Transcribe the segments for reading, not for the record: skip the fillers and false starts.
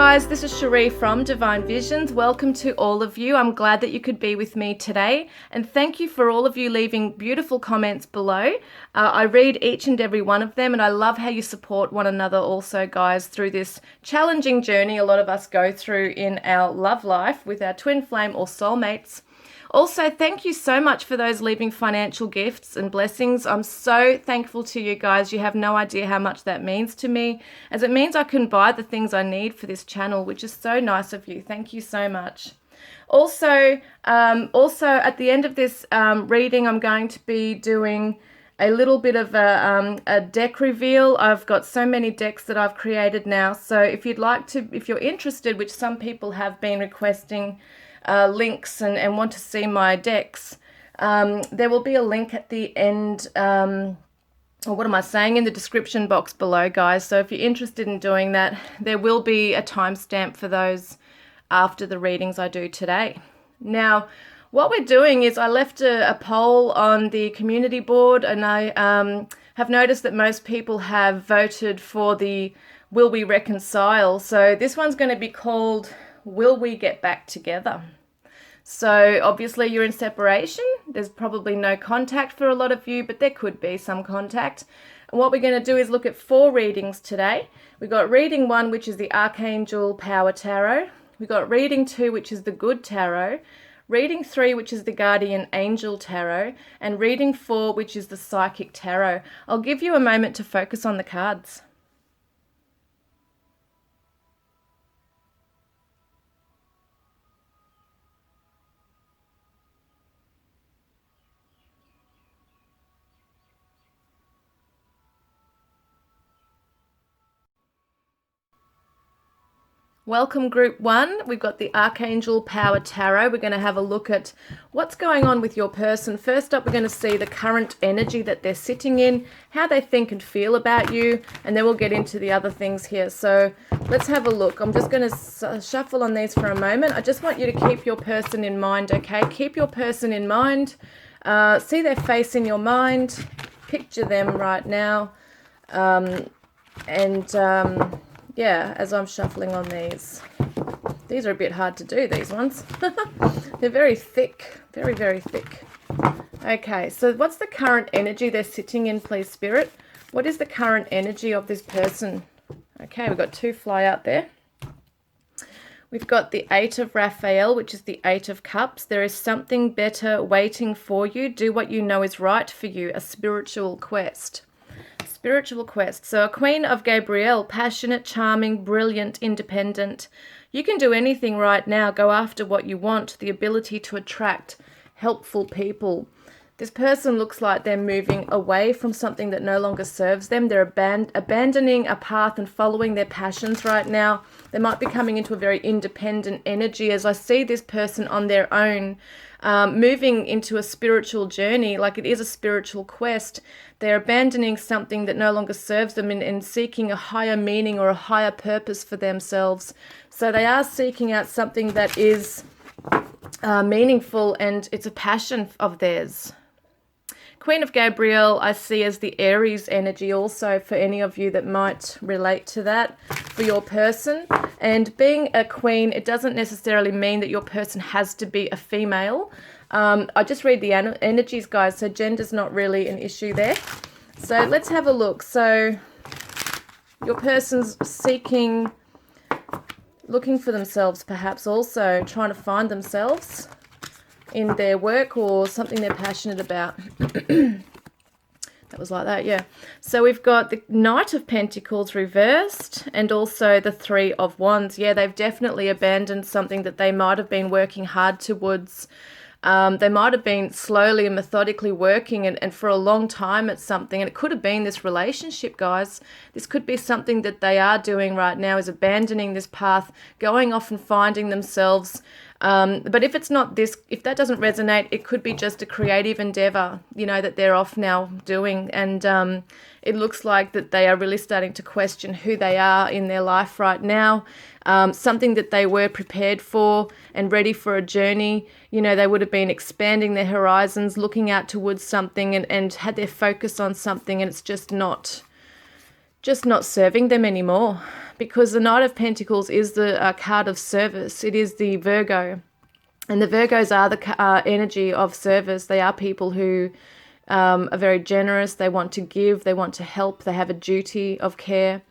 guys, this is Sheree from Divine Visions. Welcome to all of you. I'm glad that you could be with me today, and thank you for all of you leaving beautiful comments below. I read each and every one of them, and I love how you support one another also, guys, through this challenging journey a lot of us go through in our love life with our twin flame or soulmates. Also, thank you so much for those leaving financial gifts and blessings. I'm so thankful to you guys. You have no idea how much that means to me, as it means I can buy the things I need for this channel, which is so nice of you. Thank you so much. Also at the end of this reading, I'm going to be doing a little bit of a deck reveal. I've got so many decks that I've created now. So if you're interested, which some people have been requesting, links and want to see my decks, there will be a link at the end, or what am I saying, in the description box below, guys. So if you're interested in doing that, there will be a timestamp for those after the readings I do today. Now, what we're doing is I left a poll on the community board, and I have noticed that most people have voted for the Will We Reconcile? So this one's going to be called Will We Get Back Together? So obviously you're in separation. There's probably no contact for a lot of you, but there could be some contact. And what we're going to do is look at 4 readings today. We've got reading 1, which is the Archangel Power Tarot. We've got reading 2, which is the Good Tarot. Reading 3, which is the Guardian Angel Tarot. And reading 4, which is the Psychic Tarot. I'll give you a moment to focus on the cards. Welcome group 1. We've got the Archangel Power Tarot. We're going to have a look at what's going on with your person. First up, we're going to see the current energy that they're sitting in, how they think and feel about you, and then we'll get into the other things here. So let's have a look. I'm just going to shuffle on these for a moment. I just want you to keep your person in mind, okay? Keep your person in mind. See their face in your mind. Picture them right now. Yeah, as I'm shuffling on these are a bit hard to do, these ones. They're very thick, very, very thick. Okay, so what's the current energy they're sitting in, please, Spirit? What is the current energy of this person? Okay, we've got 2 fly out there. We've got the 8 of Raphael, which is the 8 of Cups. There is something better waiting for you. Do what you know is right for you, a spiritual quest. Spiritual quest. So a Queen of Gabriel, passionate, charming, brilliant, independent. You can do anything right now. Go after what you want. The ability to attract helpful people. This person looks like they're moving away from something that no longer serves them. They're abandoning a path and following their passions right now. They might be coming into a very independent energy, as I see this person on their own, moving into a spiritual journey, like it is a spiritual quest. They're abandoning something that no longer serves them and seeking a higher meaning or a higher purpose for themselves. So they are seeking out something that is meaningful, and it's a passion of theirs. Queen of Gabriel I see as the Aries energy also, for any of you that might relate to that for your person. And being a queen, it doesn't necessarily mean that your person has to be a female. I just read the energies, guys, so gender's not really an issue there. So let's have a look. So your person's looking for themselves, perhaps also trying to find themselves in their work or something they're passionate about. That was like that, yeah. So we've got the Knight of Pentacles reversed and also the 3 of Wands. Yeah, they've definitely abandoned something that they might have been working hard towards. They might have been slowly and methodically working and for a long time at something. And it could have been this relationship, guys. This could be something that they are doing right now, is abandoning this path, going off and finding themselves. But if it's not this, if that doesn't resonate, it could be just a creative endeavor, you know, that they're off now doing. And it looks like that they are really starting to question who they are in their life right now. Something that they were prepared for and ready for a journey. You know, they would have been expanding their horizons, looking out towards something and had their focus on something, and it's just not serving them anymore. because the Knight of Pentacles is the card of service. It is the Virgo. And the Virgos are the energy of service. They are people who are very generous. They want to give. They want to help. They have a duty of care.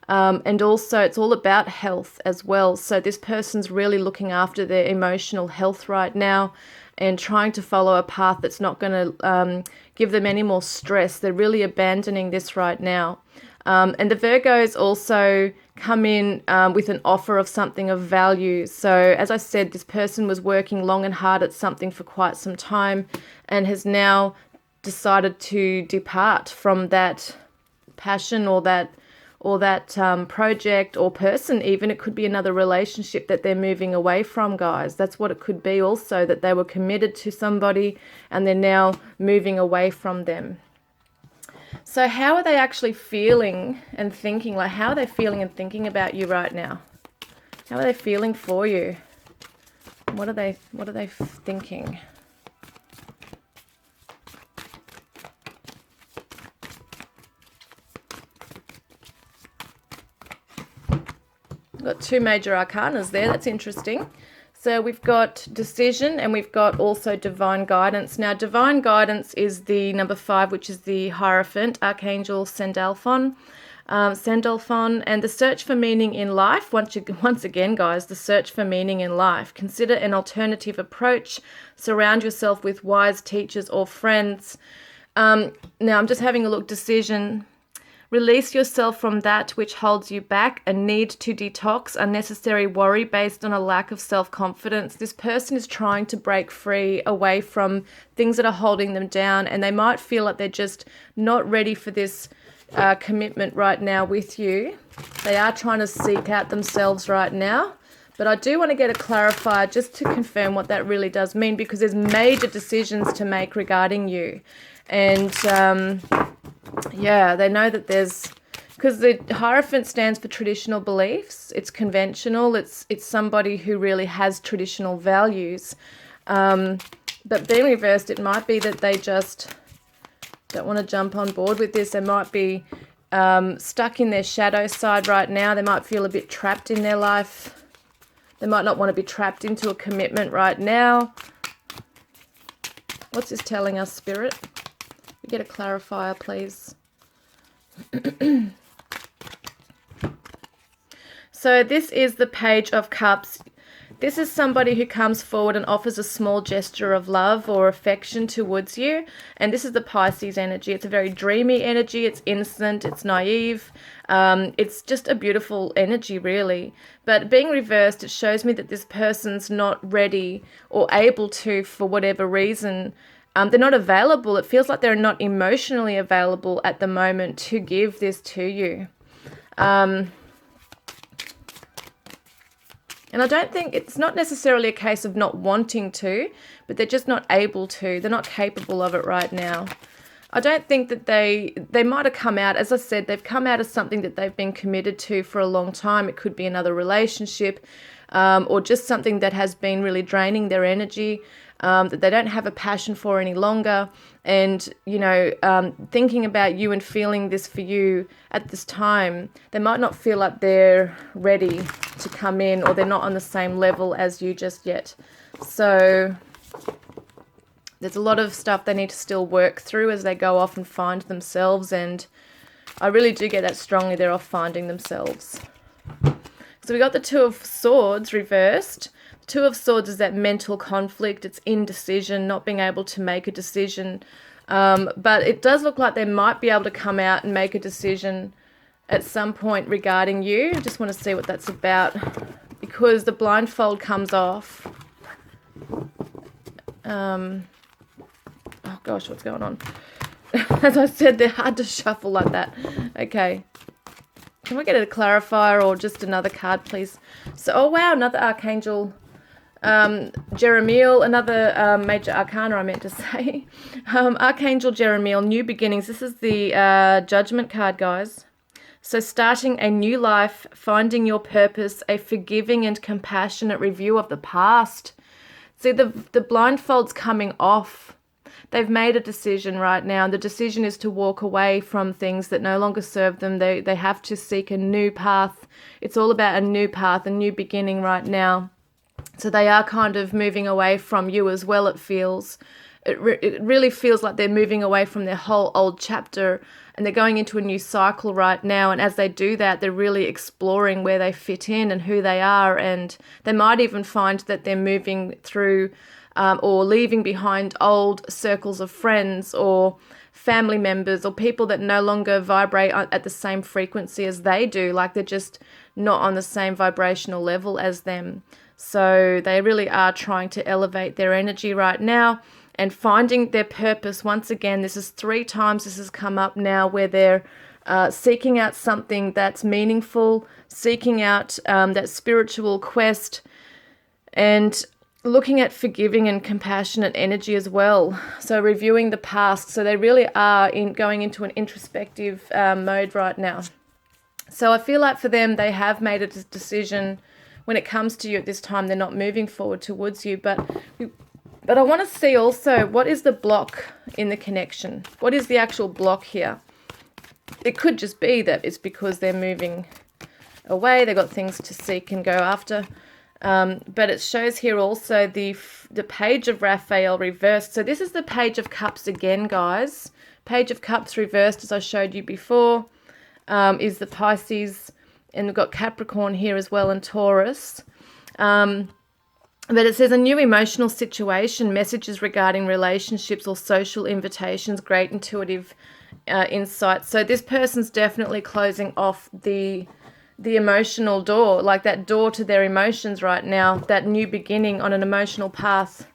And also it's all about health as well. So this person's really looking after their emotional health right now and trying to follow a path that's not going to give them any more stress. They're really abandoning this right now. And the Virgos also come in with an offer of something of value. So as I said, this person was working long and hard at something for quite some time and has now decided to depart from that passion or that project or person. Even it could be another relationship that they're moving away from, guys. That's what it could be also, that they were committed to somebody and they're now moving away from them. So how are they actually feeling and thinking? Like, how are they feeling and thinking about you right now? How are they feeling for you? What are they thinking? Got two major arcanas there. That's interesting. So we've got decision and we've got also divine guidance. Now, divine guidance is the number 5, which is the Hierophant, Archangel Sandalphon. And the search for meaning in life. Once again, guys, the search for meaning in life. Consider an alternative approach. Surround yourself with wise teachers or friends. Now, I'm just having a look. Decision. Release yourself from that which holds you back, a need to detox, unnecessary worry based on a lack of self-confidence. This person is trying to break free away from things that are holding them down, and they might feel like they're just not ready for this commitment right now with you. They are trying to seek out themselves right now. But I do want to get a clarifier just to confirm what that really does mean, because there's major decisions to make regarding you. And yeah, they know that because the Hierophant stands for traditional beliefs. It's conventional. It's somebody who really has traditional values. But being reversed, it might be that they just don't want to jump on board with this. They might be stuck in their shadow side right now. They might feel a bit trapped in their life. They might not want to be trapped into a commitment right now. What's this telling us, Spirit? We get a clarifier, please. So this is the Page of Cups. This is somebody who comes forward and offers a small gesture of love or affection towards you. And this is the Pisces energy. It's a very dreamy energy. It's innocent. It's naive. It's just a beautiful energy, really. But being reversed, it shows me that this person's not ready or able to, for whatever reason. They're not available. It feels like they're not emotionally available at the moment to give this to you. And I don't think it's not necessarily a case of not wanting to, but they're just not able to. They're not capable of it right now. I don't think that they might have come out, as I said, they've come out as something that they've been committed to for a long time. It could be another relationship or just something that has been really draining their energy, that they don't have a passion for any longer. And, thinking about you and feeling this for you at this time, they might not feel like they're ready to come in, or they're not on the same level as you just yet. So there's a lot of stuff they need to still work through as they go off and find themselves. And I really do get that strongly. They're off finding themselves. So we got the Two of Swords reversed. Two of Swords is that mental conflict. It's indecision, not being able to make a decision. But it does look like they might be able to come out and make a decision at some point regarding you. I just want to see what that's about, because the blindfold comes off. Oh gosh, what's going on? As I said, they're hard to shuffle like that. Okay. Can we get a clarifier or just another card, please? So, oh wow, another Archangel Jeremiel, another major arcana, I meant to say. Archangel Jeremiel, new beginnings. This is the Judgment card, guys. So starting a new life, finding your purpose, a forgiving and compassionate review of the past. See, the blindfold's coming off. they've made a decision right now. The decision is to walk away from things that no longer serve them. They have to seek a new path. It's all about a new path, a new beginning right now. So they are kind of moving away from you as well, it feels. It really feels like they're moving away from their whole old chapter, and they're going into a new cycle right now. And as they do that, they're really exploring where they fit in and who they are. And they might even find that they're moving through or leaving behind old circles of friends or family members or people that no longer vibrate at the same frequency as they do. Like they're just not on the same vibrational level as them. So they really are trying to elevate their energy right now and finding their purpose. Once again, this is 3 times this has come up now, where they're seeking out something that's meaningful, seeking out that spiritual quest, and looking at forgiving and compassionate energy as well. So reviewing the past. So they really are going into an introspective mode right now. So I feel like for them, they have made a decision. When it comes to you at this time, they're not moving forward towards you. But I want to see also, what is the block in the connection? What is the actual block here? It could just be that it's because they're moving away. They've got things to seek and go after. But it shows here also the Page of Raphael reversed. So this is the Page of Cups again, guys. Page of Cups reversed, as I showed you before, is the Pisces. And we've got Capricorn here as well, and Taurus. But it says a new emotional situation, messages regarding relationships or social invitations, great intuitive insight. So this person's definitely closing off the emotional door, like that door to their emotions right now, that new beginning on an emotional path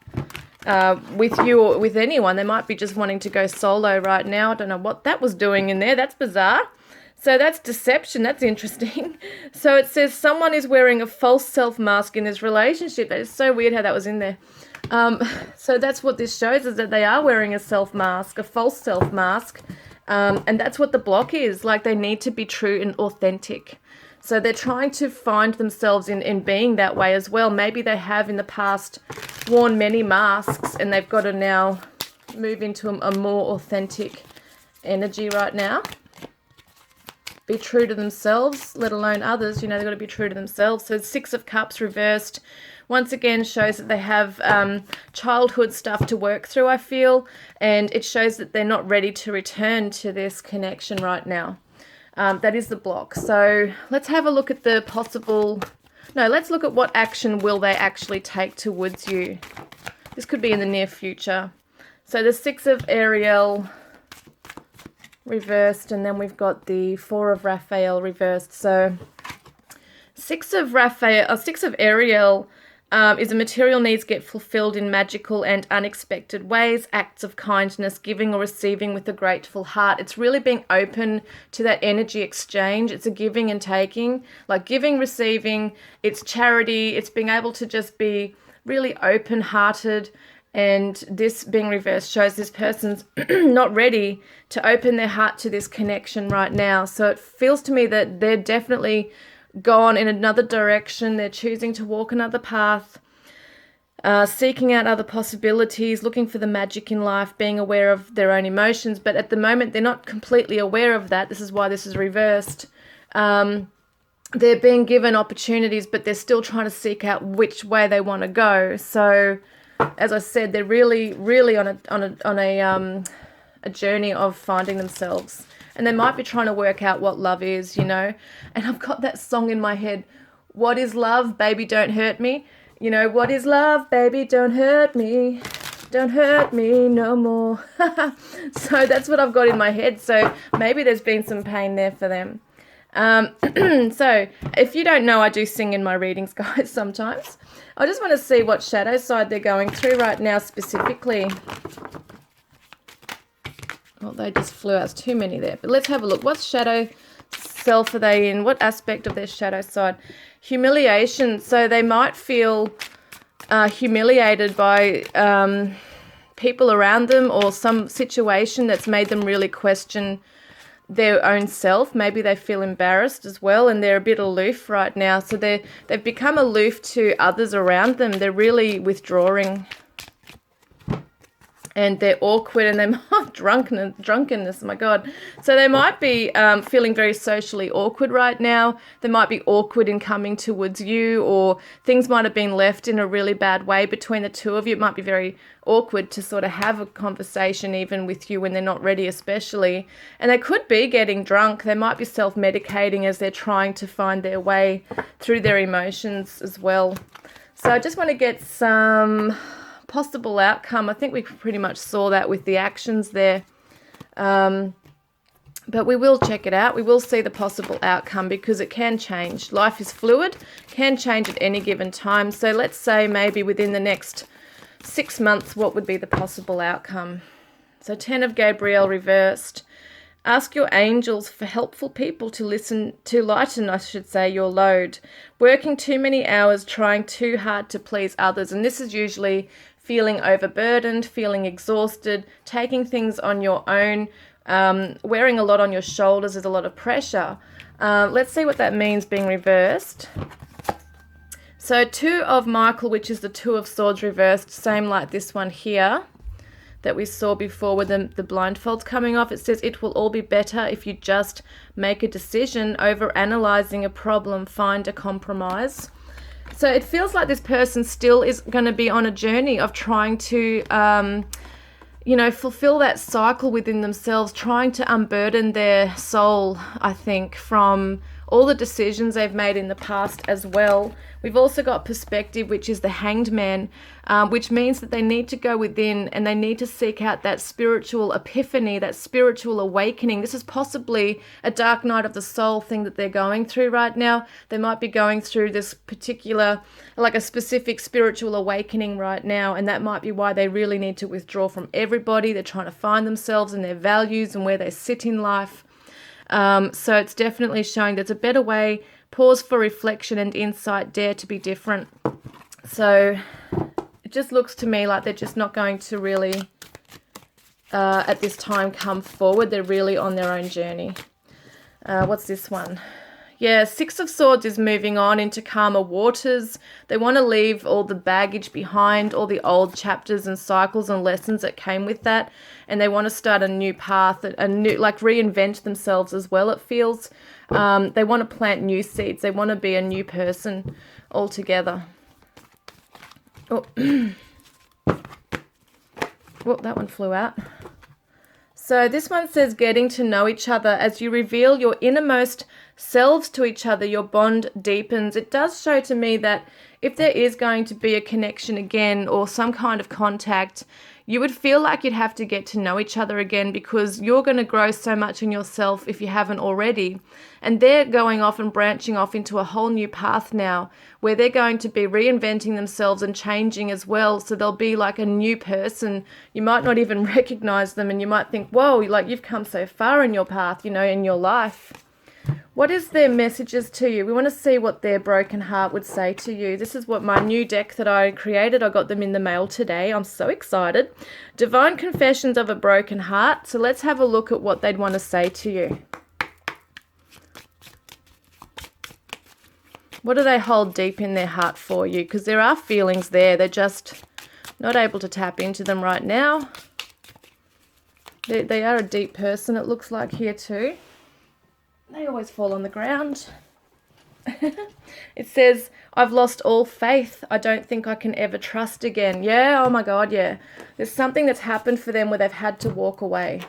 with you or with anyone. They might be just wanting to go solo right now. I don't know what that was doing in there. That's bizarre. So that's deception. That's interesting. So it says someone is wearing a false self mask in this relationship. That is so weird how that was in there. So that's what this shows, is that they are wearing a self mask, a false self mask. And that's what the block is. Like, they need to be true and authentic. So they're trying to find themselves in being that way as well. Maybe they have in the past worn many masks, and they've got to now move into a more authentic energy right now. Be true to themselves, let alone others. You know, they've got to be true to themselves. So 6 of Cups reversed, once again, shows that they have childhood stuff to work through, I feel. And it shows that they're not ready to return to this connection right now. That is the block. So let's have a look at the possible... No, let's look at what action will they actually take towards you. This could be in the near future. So the 6 of Ariel reversed, and then we've got the 4 of Raphael reversed. So 6 of Ariel is a material needs get fulfilled in magical and unexpected ways, acts of kindness, giving or receiving with a grateful heart. It's really being open to that energy exchange. It's a giving and taking, like giving, receiving. It's charity. It's being able to just be really open-hearted. And this being reversed shows this person's not ready to open their heart to this connection right now. So it feels to me that they're definitely gone in another direction. They're choosing to walk another path, seeking out other possibilities, looking for the magic in life, being aware of their own emotions. But at the moment, they're not completely aware of that. This is why this is reversed. They're being given opportunities, but they're still trying to seek out which way they want to go. So, as I said, they're really, really on a journey of finding themselves. And they might be trying to work out what love is, you know. And I've got that song in my head, what is love, baby, don't hurt me. You know, what is love, baby, don't hurt me. Don't hurt me no more. So that's what I've got in my head. So maybe there's been some pain there for them. So if you don't know, I do sing in my readings, guys, sometimes. I just want to see what shadow side they're going through right now specifically. Well, they just flew out. There's too many there. But let's have a look. What shadow self are they in? What aspect of their shadow side? Humiliation. So they might feel humiliated by people around them, or some situation that's made them really question their own self. Maybe they feel embarrassed as well, and they're a bit aloof right now. So they've become aloof to others around them. They're really withdrawing. and they're awkward, and they might drunkenness, my God. So they might be feeling very socially awkward right now. They might be awkward in coming towards you, or things might have been left in a really bad way between the two of you. It might be very awkward to sort of have a conversation even with you when they're not ready, especially. And they could be getting drunk. They might be self-medicating as they're trying to find their way through their emotions as well. So I just want to get some possible outcome. I think we pretty much saw that with the actions there. But we will check it out. We will see the possible outcome because it can change. Life is fluid, can change at any given time. So let's say maybe within the next 6 months, what would be the possible outcome? So 10 of Gabriel reversed. Ask your angels for helpful people to lighten, I should say, your load. Working too many hours, trying too hard to please others. And this is usually feeling overburdened, feeling exhausted, taking things on your own, wearing a lot on your shoulders. There's a lot of pressure. Let's see what that means being reversed. So 2 of Michael, which is the 2 of Swords reversed, same like this one here that we saw before with the blindfolds coming off. It says it will all be better if you just make a decision. Over analyzing a problem, find a compromise. So it feels like this person still is going to be on a journey of trying to fulfill that cycle within themselves, trying to unburden their soul, I think, from all the decisions they've made in the past as well. We've also got perspective, which is the Hanged Man, which means that they need to go within and they need to seek out that spiritual epiphany, that spiritual awakening. This is possibly a dark night of the soul thing that they're going through right now. They might be going through this particular, like a specific spiritual awakening right now, and that might be why they really need to withdraw from everybody. They're trying to find themselves and their values and where they sit in life. So it's definitely showing there's a better way. Pause for reflection and insight. Dare to be different. So it just looks to me like they're just not going to really, at this time, come forward. They're really on their own journey. What's this one? Yeah, 6 of Swords is moving on into calmer waters. They want to leave all the baggage behind, all the old chapters and cycles and lessons that came with that. And they want to start a new path, a new, like reinvent themselves as well, it feels. They want to plant new seeds. They want to be a new person altogether. Oh, well, that one flew out. So this one says getting to know each other. As you reveal your innermost selves to each other, your bond deepens. It does show to me that if there is going to be a connection again or some kind of contact, you would feel like you'd have to get to know each other again because you're going to grow so much in yourself if you haven't already. And they're going off and branching off into a whole new path now where they're going to be reinventing themselves and changing as well. So they'll be like a new person. You might not even recognize them and you might think, whoa, like you've come so far in your path, in your life. What is their messages to you? We want to see what their broken heart would say to you. This is what my new deck that I created. I got them in the mail today. I'm so excited. Divine Confessions of a Broken Heart. So let's have a look at what they'd want to say to you. What do they hold deep in their heart for you? Because there are feelings there. They're just not able to tap into them right now. They are a deep person, it looks like here too. They always fall on the ground. It says, I've lost all faith. I don't think I can ever trust again. Yeah, oh my God, yeah. There's something that's happened for them where they've had to walk away.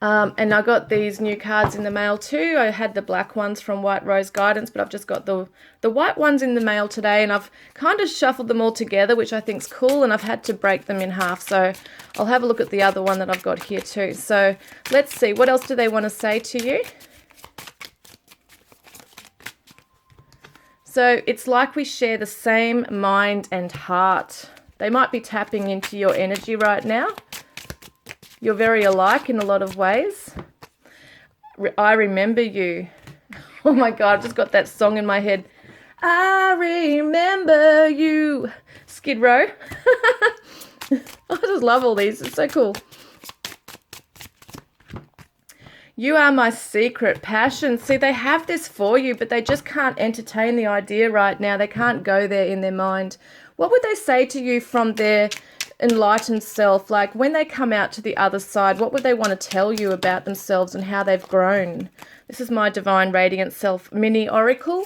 And I got these new cards in the mail too. I had the black ones from White Rose Guidance, but I've just got the white ones in the mail today, and I've kind of shuffled them all together, which I think's cool, and I've had to break them in half. So I'll have a look at the other one that I've got here too. So let's see, what else do they want to say to you? So it's like we share the same mind and heart. They might be tapping into your energy right now. You're very alike in a lot of ways. I remember you. Oh my God, I've just got that song in my head. I remember you. Skid Row. I just love all these. It's so cool. You are my secret passion. See, they have this for you, but they just can't entertain the idea right now. They can't go there in their mind. What would they say to you from their enlightened self, like when they come out to the other side, what would they want to tell you about themselves and how they've grown? This is my Divine Radiant Self mini oracle.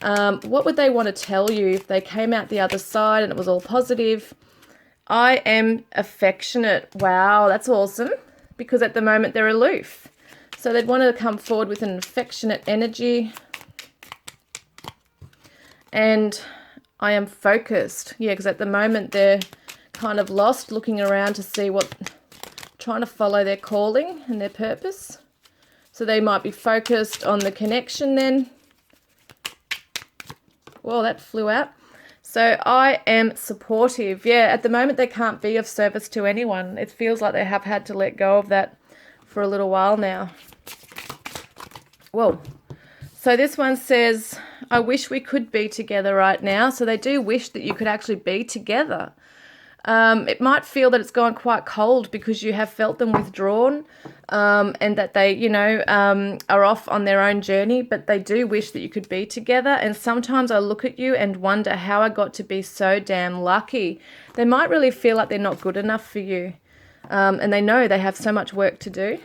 What would they want to tell you if they came out the other side and it was all positive? I am affectionate. Wow, that's awesome. Because at the moment they're aloof. So they'd want to come forward with an affectionate energy. And I am focused. Yeah, because at the moment they're kind of lost, looking around to see trying to follow their calling and their purpose. So they might be focused on the connection then. Well, that flew out. So I am supportive. Yeah, at the moment they can't be of service to anyone. It feels like they have had to let go of that for a little while now. Whoa. So this one says, I wish we could be together right now. So they do wish that you could actually be together. It might feel that it's gone quite cold because you have felt them withdrawn, and that they, are off on their own journey, but they do wish that you could be together. And sometimes I look at you and wonder how I got to be so damn lucky. They might really feel like they're not good enough for you, and they know they have so much work to do.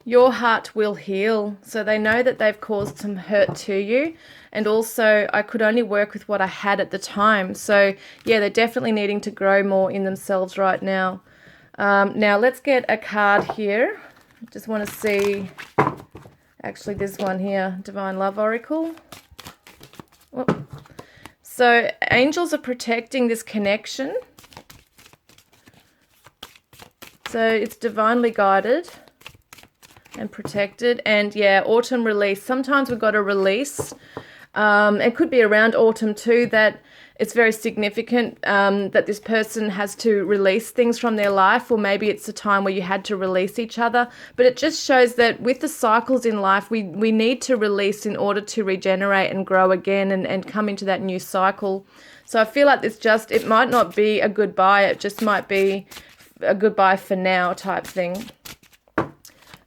Your heart will heal. So they know that they've caused some hurt to you. And also, I could only work with what I had at the time. So, yeah, they're definitely needing to grow more in themselves right now. Now, let's get a card here. Just want to see, actually, this one here, Divine Love Oracle. Whoop. So, angels are protecting this connection. So, it's divinely guided and protected. And yeah, autumn release. Sometimes we've got to release. It could be around autumn too, that it's very significant that this person has to release things from their life, or maybe it's a time where you had to release each other. But it just shows that with the cycles in life, we need to release in order to regenerate and grow again and come into that new cycle. So I feel like it might not be a goodbye, it just might be a goodbye for now type thing.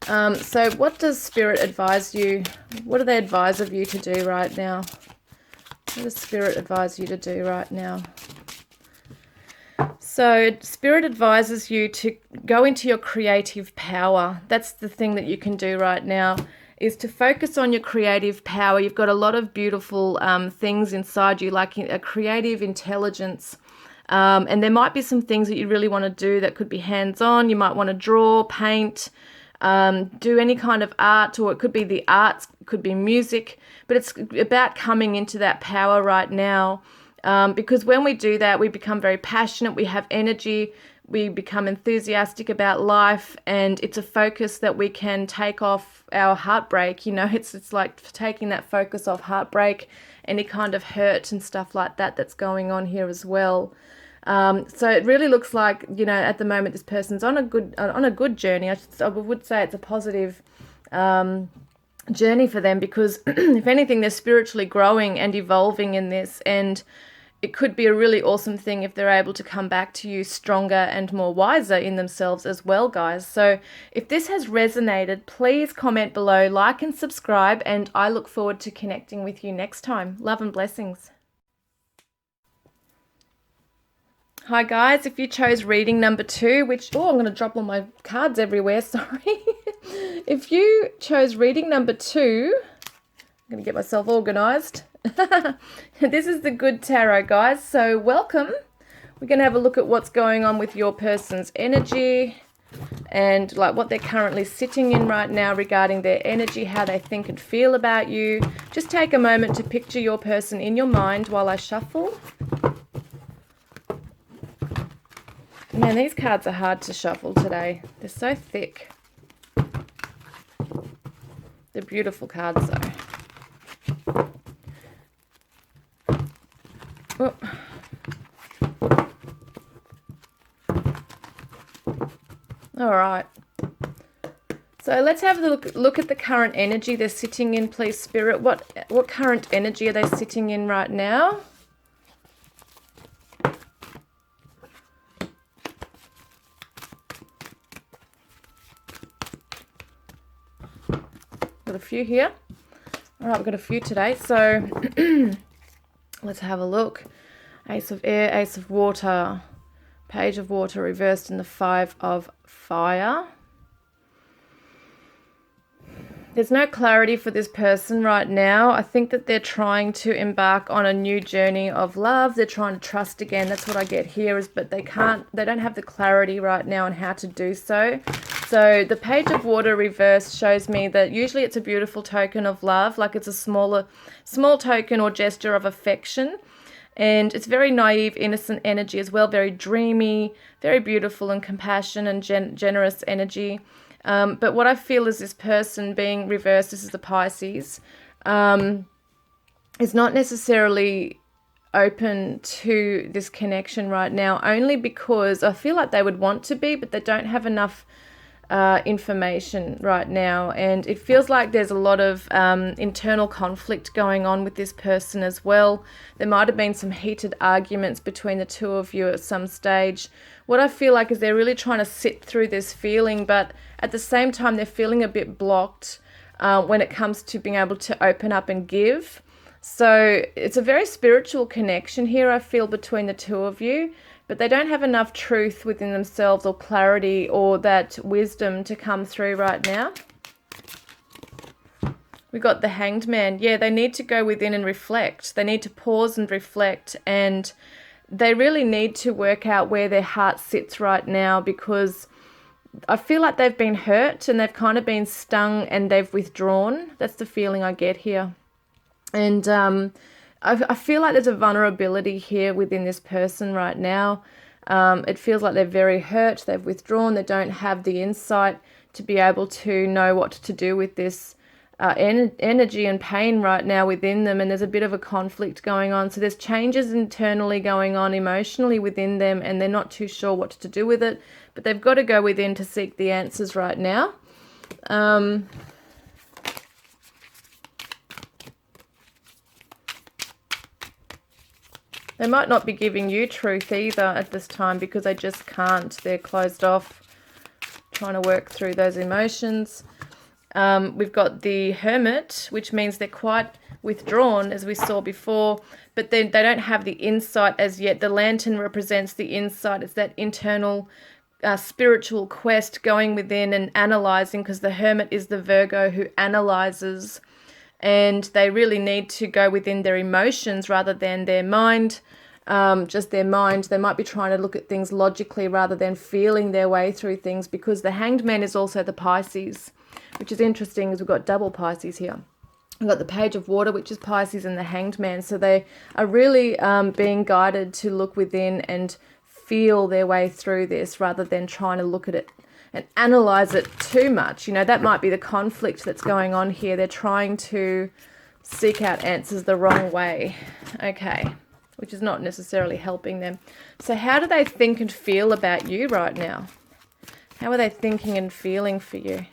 So what does Spirit advise you? What do they advise of you to do right now? What does Spirit advise you to do right now? So Spirit advises you to go into your creative power. That's the thing that you can do right now, is to focus on your creative power. You've got a lot of beautiful things inside you, like a creative intelligence. And there might be some things that you really want to do that could be hands-on. You might want to draw, paint, do any kind of art, or it could be the arts, it could be music, but it's about coming into that power right now, because when we do that, we become very passionate, we have energy, we become enthusiastic about life, and it's a focus that we can take off our heartbreak. It's like taking that focus off heartbreak, any kind of hurt and stuff like that that's going on here as well. So it really looks like, at the moment this person's on a good journey. I would say it's a positive journey for them, because if anything, they're spiritually growing and evolving in this, and it could be a really awesome thing if they're able to come back to you stronger and more wiser in themselves as well, guys. So if this has resonated, please comment below, like and subscribe, and I look forward to connecting with you next time. Love and blessings. Hi guys, if you chose reading number 2, I'm going to drop all my cards everywhere, sorry. If you chose reading number 2, I'm going to get myself organised. This is the Good Tarot, guys, so welcome. We're going to have a look at what's going on with your person's energy and like what they're currently sitting in right now regarding their energy, how they think and feel about you. Just take a moment to picture your person in your mind while I shuffle. Man, these cards are hard to shuffle today. They're so thick. They're beautiful cards, though. Oh. All right. So let's have a look at the current energy they're sitting in, please, Spirit. What current energy are they sitting in right now? Got a few here. All right, we've got a few today. So let's have a look. Ace of air, ace of water, page of water reversed in the 5 of fire. There's no clarity for this person right now. I think that they're trying to embark on a new journey of love. They're trying to trust again. That's what I get here, but they don't have the clarity right now on how to do so. So the page of water reversed shows me that usually it's a beautiful token of love, like it's a small token or gesture of affection. And it's very naive, innocent energy as well, very dreamy, very beautiful and compassion and generous energy. But what I feel is this person being reversed, this is the Pisces, is not necessarily open to this connection right now, only because I feel like they would want to be, but they don't have enough information right now. And it feels like there's a lot of internal conflict going on with this person as well. There might have been some heated arguments between the two of you at some stage. What I feel like is they're really trying to sit through this feeling, but at the same time they're feeling a bit blocked when it comes to being able to open up and give. So it's a very spiritual connection here, I feel, between the two of you, but they don't have enough truth within themselves or clarity or that wisdom to come through right now. We got the Hanged Man. Yeah, they need to go within and reflect. They need to pause and reflect, and they really need to work out where their heart sits right now, because I feel like they've been hurt and they've kind of been stung and they've withdrawn. That's the feeling I get here. And I feel like there's a vulnerability here within this person right now. It feels like they're very hurt. They've withdrawn. They don't have the insight to be able to know what to do with this energy and pain right now within them. And there's a bit of a conflict going on. So there's changes internally going on emotionally within them, and they're not too sure what to do with it. But they've got to go within to seek the answers right now. They might not be giving you truth either at this time, because they just can't. They're closed off, trying to work through those emotions. We've got the Hermit, which means they're quite withdrawn, as we saw before, but then they don't have the insight as yet. The Lantern represents the insight. It's that internal spiritual quest, going within and analyzing, because the Hermit is the Virgo who analyzes, and they really need to go within their emotions rather than their mind. Just their mind. They might be trying to look at things logically rather than feeling their way through things, because the Hanged Man is also the Pisces, which is interesting, as we've got double Pisces here. We've got the Page of Water, which is Pisces, and the Hanged Man. So they are really being guided to look within and feel their way through this rather than trying to look at it and analyze it too much. You know, that might be the conflict that's going on here. They're trying to seek out answers the wrong way. Okay, which is not necessarily helping them. So how do they think and feel about you right now? How are they thinking and feeling for you?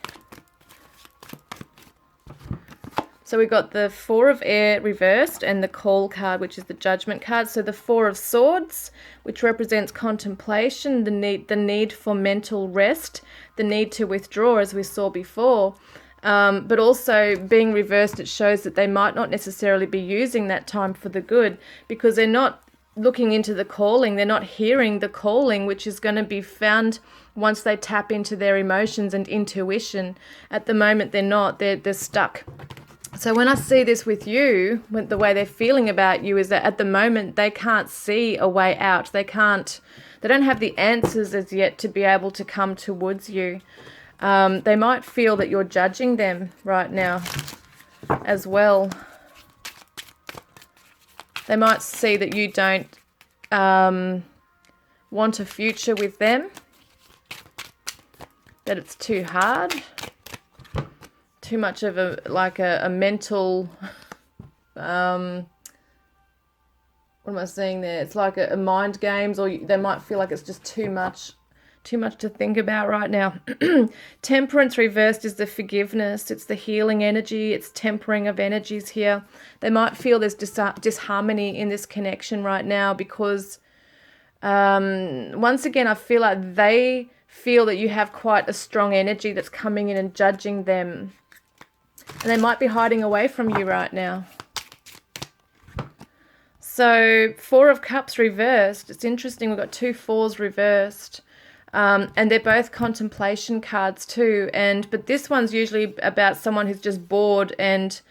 So we got the Four of Air reversed and the Call card, which is the Judgment card. So the Four of Swords, which represents contemplation, the need for mental rest, the need to withdraw, as we saw before. But also being reversed, it shows that they might not necessarily be using that time for the good, because they're not looking into the calling. They're not hearing the calling, which is going to be found once they tap into their emotions and intuition. At the moment, they're not. They're stuck. So when I see this with you, the way they're feeling about you is that at the moment they can't see a way out. They don't have the answers as yet to be able to come towards you. They might feel that you're judging them right now as well. They might see that you don't want a future with them, that it's too hard. Too much of a mental, what am I saying there? It's like a mind games, or they might feel like it's just too much to think about right now. Temperance reversed is the forgiveness. It's the healing energy. It's tempering of energies here. They might feel there's disharmony in this connection right now, because once again, I feel like they feel that you have quite a strong energy that's coming in and judging them. And they might be hiding away from you right now. So 4 of Cups reversed. It's interesting. We've got 2 fours reversed. And they're both contemplation cards too. But this one's usually about someone who's just bored and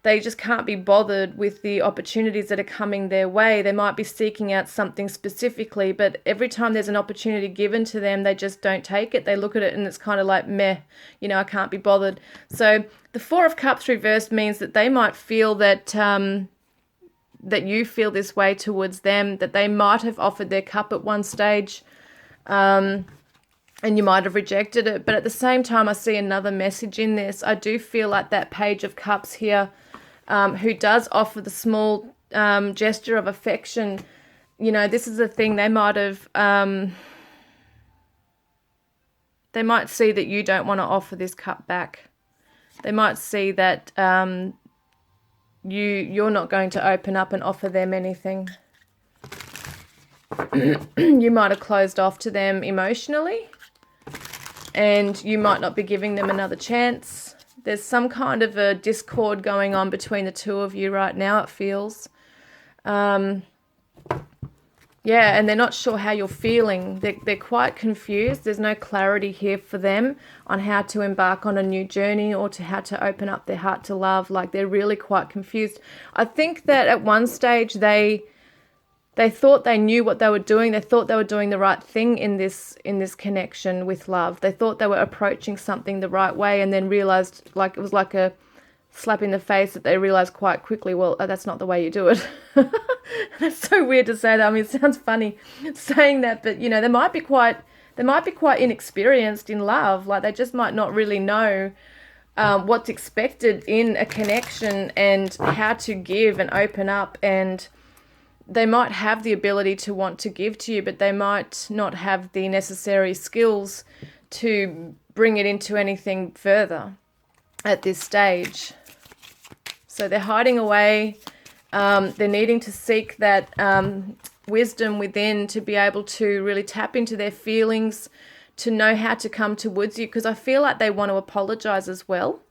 they just can't be bothered with the opportunities that are coming their way. They might be seeking out something specifically, but every time there's an opportunity given to them, they just don't take it. They look at it and it's kind of like, meh, I can't be bothered. So the 4 of Cups reversed means that they might feel that that you feel this way towards them, that they might have offered their cup at one stage, and you might have rejected it. But at the same time, I see another message in this. I do feel like that Page of Cups here, who does offer the small gesture of affection, this is the thing. They might have, they might see that you don't want to offer this cup back. They might see that you're not going to open up and offer them anything. You might have closed off to them emotionally, and you might not be giving them another chance. There's some kind of a discord going on between the two of you right now, it feels. Yeah, and they're not sure how you're feeling. They're quite confused. There's no clarity here for them on how to embark on a new journey or to how to open up their heart to love. Like, they're really quite confused. I think that at one stage they thought they knew what they were doing. They thought they were doing the right thing in this connection with love. They thought they were approaching something the right way, and then realized, like, it was like a slap in the face, that they realized quite quickly, well, that's not the way you do it. That's so weird to say that. I mean, it sounds funny saying that, but they might be quite inexperienced in love. Like, they just might not really know what's expected in a connection and how to give and open up, and they might have the ability to want to give to you, but they might not have the necessary skills to bring it into anything further at this stage. So they're hiding away. They're needing to seek that wisdom within to be able to really tap into their feelings, to know how to come towards you, because I feel like they want to apologize as well.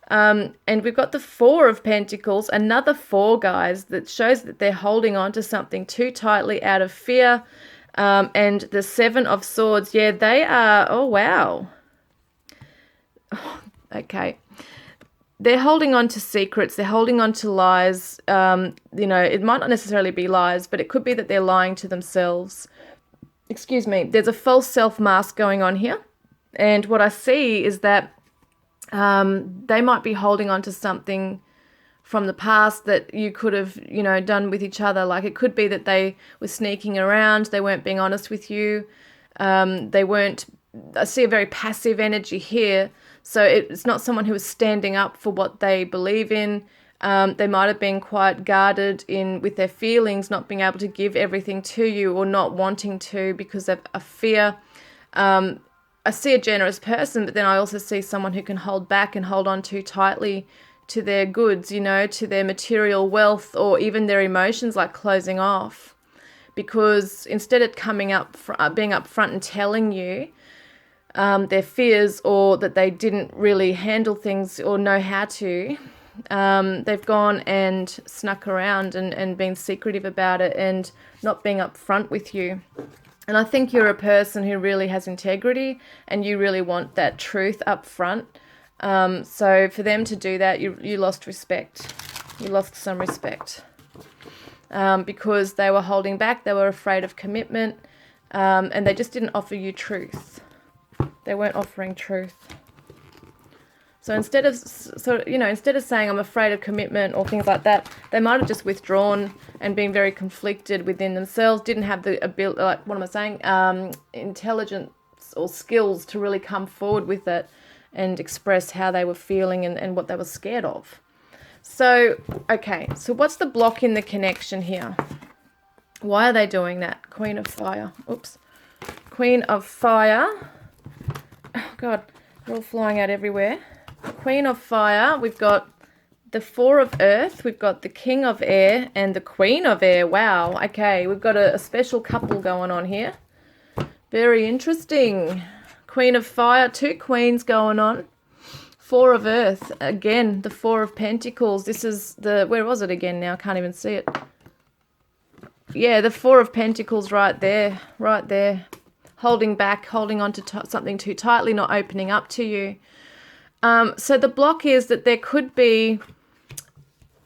And we've got the 4 of Pentacles, another 4, guys, that shows that they're holding on to something too tightly out of fear. And the 7 of Swords, yeah, they are, oh, wow. Okay. They're holding on to secrets. They're holding on to lies. It might not necessarily be lies, but it could be that they're lying to themselves. Excuse me. There's a false self-mask going on here. And what I see is that they might be holding on to something from the past that you could have, done with each other. Like, it could be that they were sneaking around. They weren't being honest with you. I see a very passive energy here. So it's not someone who is standing up for what they believe in. They might have been quite guarded with their feelings, not being able to give everything to you, or not wanting to because of a fear. I see a generous person, but then I also see someone who can hold back and hold on too tightly to their goods, to their material wealth, or even their emotions, like closing off. Because instead of being upfront and telling you their fears, or that they didn't really handle things or know how to, they've gone and snuck around and been secretive about it and not being upfront with you. And I think you're a person who really has integrity, and you really want that truth up front. So for them to do that, you lost respect. You lost some respect. Because they were holding back, they were afraid of commitment, and they just didn't offer you truth. They weren't offering truth. So instead of saying I'm afraid of commitment or things like that, they might have just withdrawn and been very conflicted within themselves, didn't have the ability, intelligence or skills to really come forward with it and express how they were feeling and what they were scared of. So, okay, so what's the block in the connection here? Why are they doing that? Queen of Fire. Oops. Queen of Fire. Oh, God, they're all flying out everywhere. Queen of Fire, we've got the 4 of Earth, we've got the King of Air, and the Queen of Air. Wow, okay, we've got a special couple going on here. Very interesting. Queen of Fire, 2 queens going on. 4 of Earth, again, the 4 of Pentacles. This is where was it again now? I can't even see it. yeah, the Four of Pentacles right there, right there. Holding back, holding on to something too tightly, not opening up to you. So the block is that there could be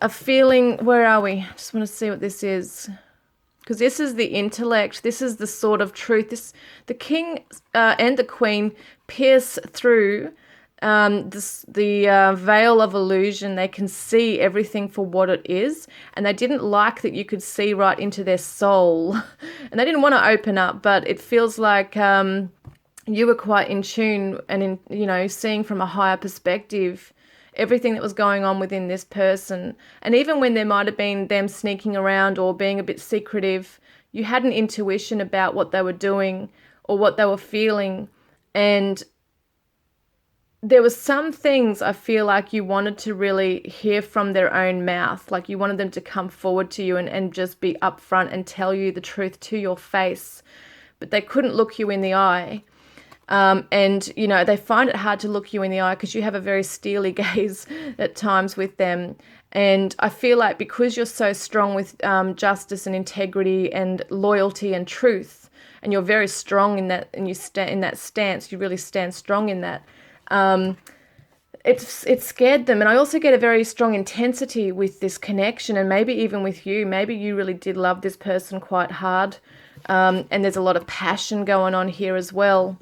a feeling, where are we? I just want to see what this is. Because this is the intellect, this is the sword of truth. The king and the queen pierce through the veil of illusion. They can see everything for what it is, and they didn't like that you could see right into their soul. And they didn't want to open up, but it feels like you were quite in tune and seeing from a higher perspective everything that was going on within this person. And even when there might have been them sneaking around or being a bit secretive, you had an intuition about what they were doing or what they were feeling. And there were some things I feel like you wanted to really hear from their own mouth. Like you wanted them to come forward to you and just be upfront and tell you the truth to your face. But they couldn't look you in the eye. And they find it hard to look you in the eye because you have a very steely gaze at times with them. And I feel like because you're so strong with justice and integrity and loyalty and truth, and you're very strong in that, and you stand in that stance, you really stand strong in that. It scared them. And I also get a very strong intensity with this connection, and maybe even with you. Maybe you really did love this person quite hard. And there's a lot of passion going on here as well.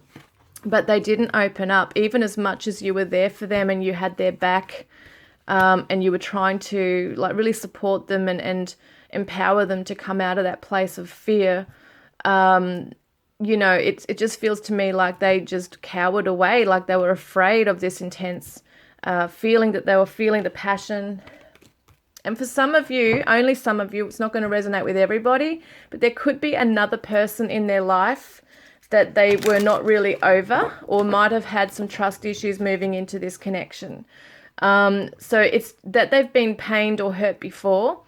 But they didn't open up, even as much as you were there for them and you had their back, and you were trying to really support them and empower them to come out of that place of fear. It just feels to me like they just cowered away, like they were afraid of this intense feeling, that they were feeling the passion. And for some of you, only some of you, it's not going to resonate with everybody, but there could be another person in their life that they were not really over, or might have had some trust issues moving into this connection. So it's that they've been pained or hurt before.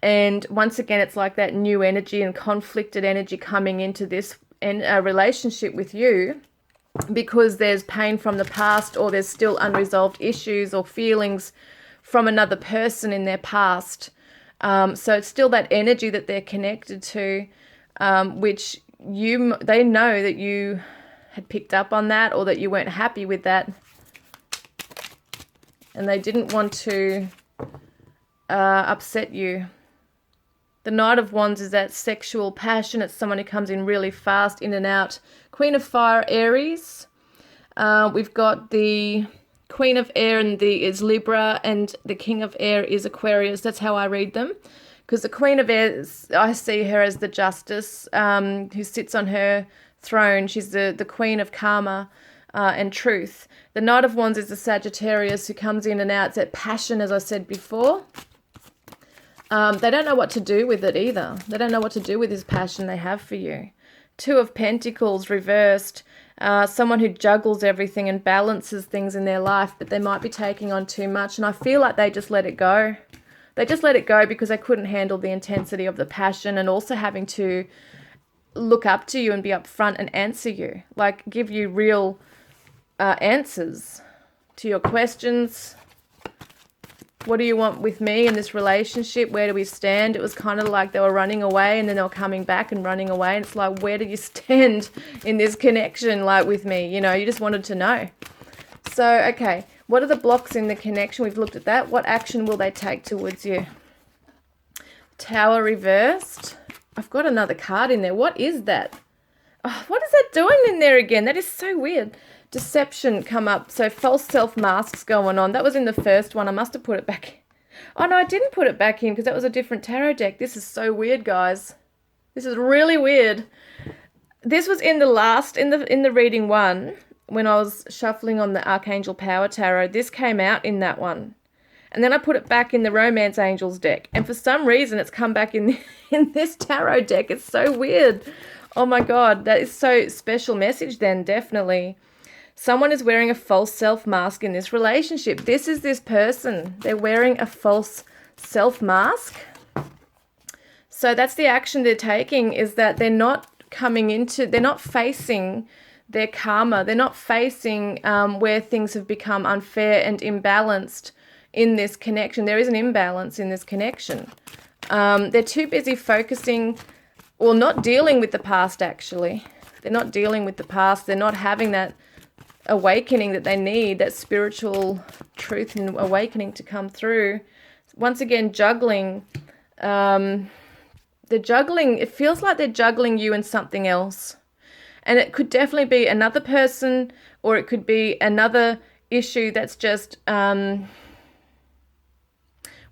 And once again, it's like that new energy and conflicted energy coming into this relationship with you, because there's pain from the past, or there's still unresolved issues or feelings from another person in their past. So it's still that energy that they're connected to, which they know that you had picked up on that, or that you weren't happy with that, and they didn't want to upset you. The Knight of Wands is that sexual passion. It's someone who comes in really fast, in and out. Queen of Fire, Aries. We've got the Queen of Air is Libra, and the King of Air is Aquarius. That's how I read them. Because the Queen of Air, I see her as the justice who sits on her throne. She's the queen of karma and truth. The Knight of Wands is the Sagittarius who comes in and out. It's that passion, as I said before. They don't know what to do with it either. They don't know what to do with this passion they have for you. Two of Pentacles reversed. Someone who juggles everything and balances things in their life, but they might be taking on too much. And I feel like they just let it go. They just let it go because they couldn't handle the intensity of the passion, and also having to look up to you and be upfront and answer you. Like, give you real answers to your questions. What do you want with me in this relationship? Where do we stand? It was kind of like they were running away, and then they were coming back and running away. And it's like, where do you stand in this connection, like with me? You just wanted to know. So, okay. What are the blocks in the connection? We've looked at that. What action will they take towards you? Tower reversed. I've got another card in there. What is that? Oh, what is that doing in there again? That is so weird. Deception come up. So false self-masks going on. That was in the first one. I must have put it back. Oh, no, I didn't put it back in because that was a different tarot deck. This is so weird, guys. This is really weird. This was in the last, in the reading one. When I was shuffling on the Archangel Power Tarot, this came out in that one. And then I put it back in the Romance Angels deck. And for some reason, it's come back in this tarot deck. It's so weird. Oh, my God. That is so special message then, definitely. Someone is wearing a false self-mask in this relationship. This is this person. They're wearing a false self-mask. So that's the action they're taking, is that they're not facing their karma. They're not facing where things have become unfair and imbalanced in this connection. There is an imbalance in this connection. They're too busy focusing or not dealing with the past, actually. They're not dealing with the past. They're not having that awakening that they need, that spiritual truth and awakening to come through. Once again, juggling. They're juggling. It feels like they're juggling you and something else. And it could definitely be another person, or it could be another issue that's just, well,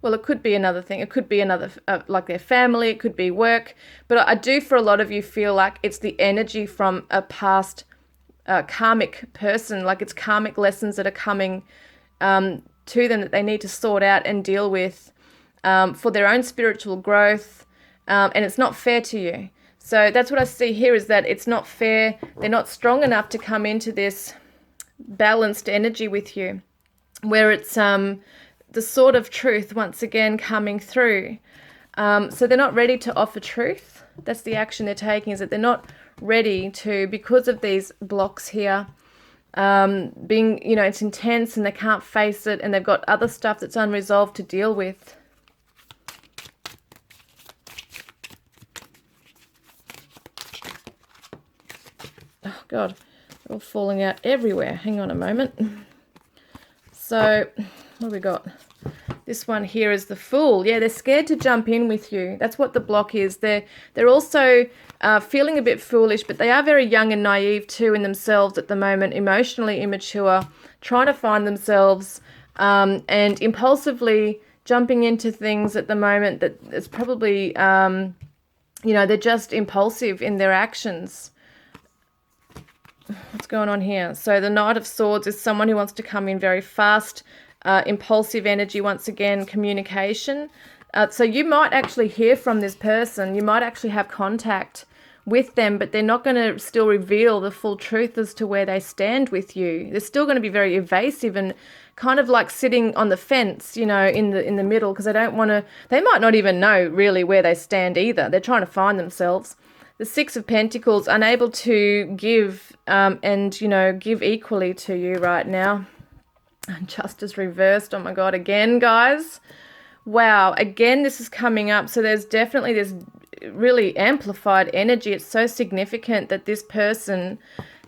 it could be another thing. It could be another, like their family, it could be work. But I do, for a lot of you, feel like it's the energy from a past karmic person, like it's karmic lessons that are coming to them that they need to sort out and deal with for their own spiritual growth. And it's not fair to you. So that's what I see here, is that it's not fair. They're not strong enough to come into this balanced energy with you, where it's the sword of truth once again coming through. So they're not ready to offer truth. That's the action they're taking, is that they're not ready to, because of these blocks here, being, it's intense and they can't face it, and they've got other stuff that's unresolved to deal with. Oh God, they're all falling out everywhere. Hang on a moment. So what have we got? This one here is the Fool. Yeah, they're scared to jump in with you. That's what the block is. They're also feeling a bit foolish, but they are very young and naive too in themselves at the moment, emotionally immature, trying to find themselves, and impulsively jumping into things at the moment that it's probably, they're just impulsive in their actions. What's going on here? So the Knight of Swords is someone who wants to come in very fast, impulsive energy, once again, communication. So you might actually hear from this person. You might actually have contact with them, but they're not going to still reveal the full truth as to where they stand with you. They're still going to be very evasive and kind of like sitting on the fence, in the middle, because they don't want to, they might not even know really where they stand either. They're trying to find themselves. The Six of Pentacles, unable to give and give equally to you right now. And Justice reversed. Oh my God, again, guys. Wow, again, this is coming up. So there's definitely this really amplified energy. It's so significant that this person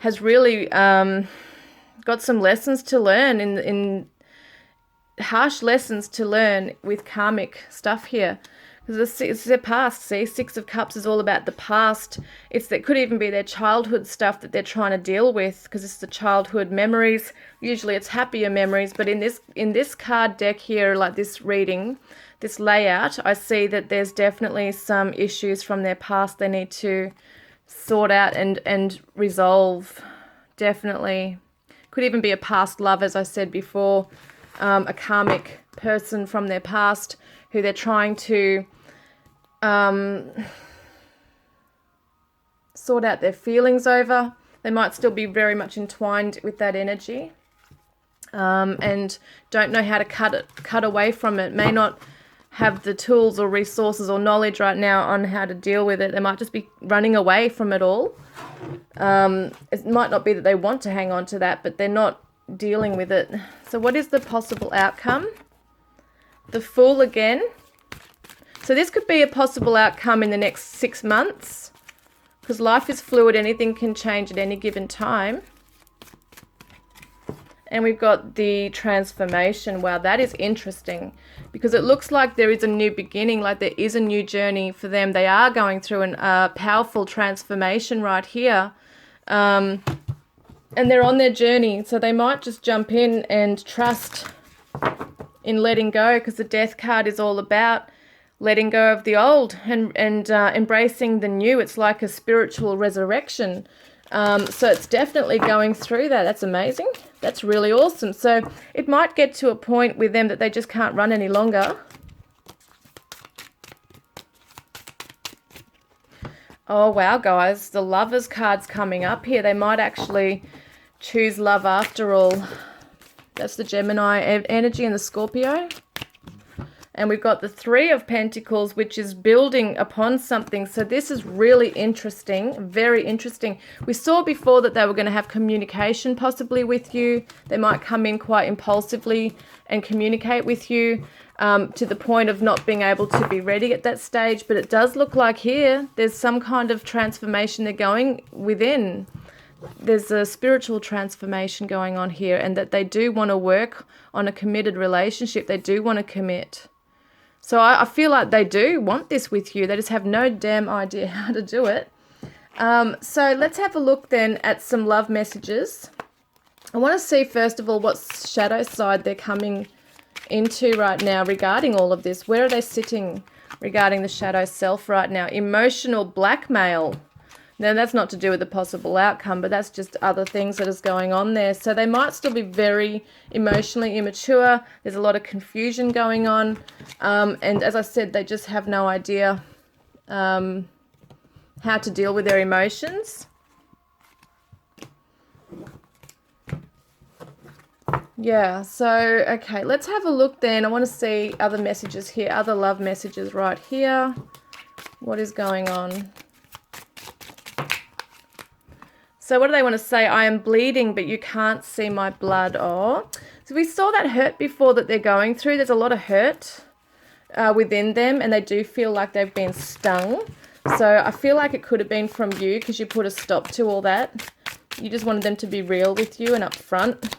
has really got some lessons to learn, in harsh lessons to learn with karmic stuff here. Because it's their past, see? Six of Cups is all about the past. It could even be their childhood stuff that they're trying to deal with, because it's the childhood memories. Usually it's happier memories, but in this card deck here, like this reading, this layout, I see that there's definitely some issues from their past they need to sort out and resolve. Definitely. Could even be a past love, as I said before, a karmic person from their past who they're trying to sort out their feelings over. They might still be very much entwined with that energy, and don't know how to cut away from it. May not have the tools or resources or knowledge right now on how to deal with it. They might just be running away from it all. It might not be that they want to hang on to that, but they're not dealing with it. So what is the possible outcome? The Fool again. So this could be a possible outcome in the next 6 months, because life is fluid. Anything can change at any given time. And we've got the Transformation. Wow, that is interesting, because it looks like there is a new beginning, like there is a new journey for them. They are going through a powerful transformation right here. And they're on their journey, so they might just jump in and trust in letting go, because the Death card is all about letting go of the old and embracing the new. It's like a spiritual resurrection. So it's definitely going through that. That's amazing. That's really awesome. So it might get to a point with them that they just can't run any longer. Oh, wow, guys. The Lovers card's coming up here. They might actually choose love after all. That's the Gemini energy and the Scorpio. And we've got the Three of Pentacles, which is building upon something. So this is really interesting, very interesting. We saw before that they were going to have communication possibly with you. They might come in quite impulsively and communicate with you to the point of not being able to be ready at that stage. But it does look like here there's some kind of transformation they're going within. There's a spiritual transformation going on here, and that they do want to work on a committed relationship. They do want to commit. So I feel like they do want this with you. They just have no damn idea how to do it. So let's have a look then at some love messages. I want to see, first of all, what shadow side they're coming into right now regarding all of this. Where are they sitting regarding the shadow self right now? Emotional blackmail. Now, that's not to do with the possible outcome, but that's just other things that is going on there. So they might still be very emotionally immature. There's a lot of confusion going on. And as I said, they just have no idea how to deal with their emotions. Yeah, so, okay, let's have a look then. I want to see other messages here, other love messages right here. What is going on? So what do they want to say? I am bleeding, but you can't see my blood. Oh, so we saw that hurt before that they're going through. There's a lot of hurt within them, and they do feel like they've been stung. So I feel like it could have been from you because you put a stop to all that. You just wanted them to be real with you and upfront.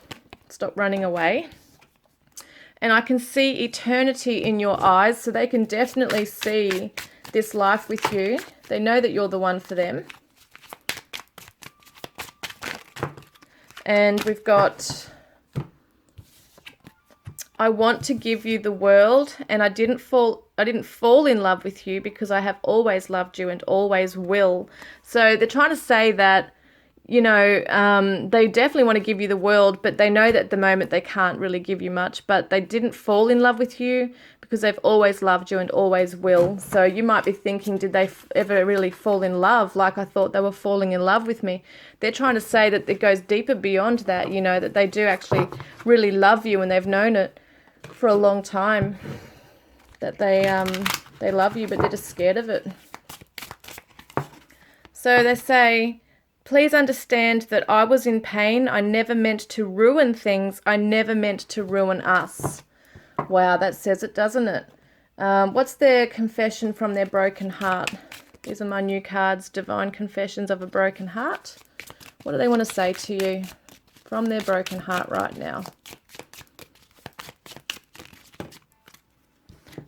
Stop running away. And I can see eternity in your eyes, so they can definitely see this life with you. They know that you're the one for them. And we've got, I want to give you the world, and I didn't fall in love with you because I have always loved you and always will. So they're trying to say that, you know, they definitely want to give you the world, but they know that at the moment they can't really give you much, but they didn't fall in love with you because they've always loved you and always will. So you might be thinking, did they ever really fall in love? Like I thought they were falling in love with me. They're trying to say that it goes deeper beyond that, you know, that they do actually really love you and they've known it for a long time, that they love you, but they're just scared of it. So they say, please understand that I was in pain. I never meant to ruin things. I never meant to ruin us. Wow, that says it, doesn't it? What's their confession from their broken heart? These are my new cards, Divine Confessions of a Broken Heart. What do they want to say to you from their broken heart right now?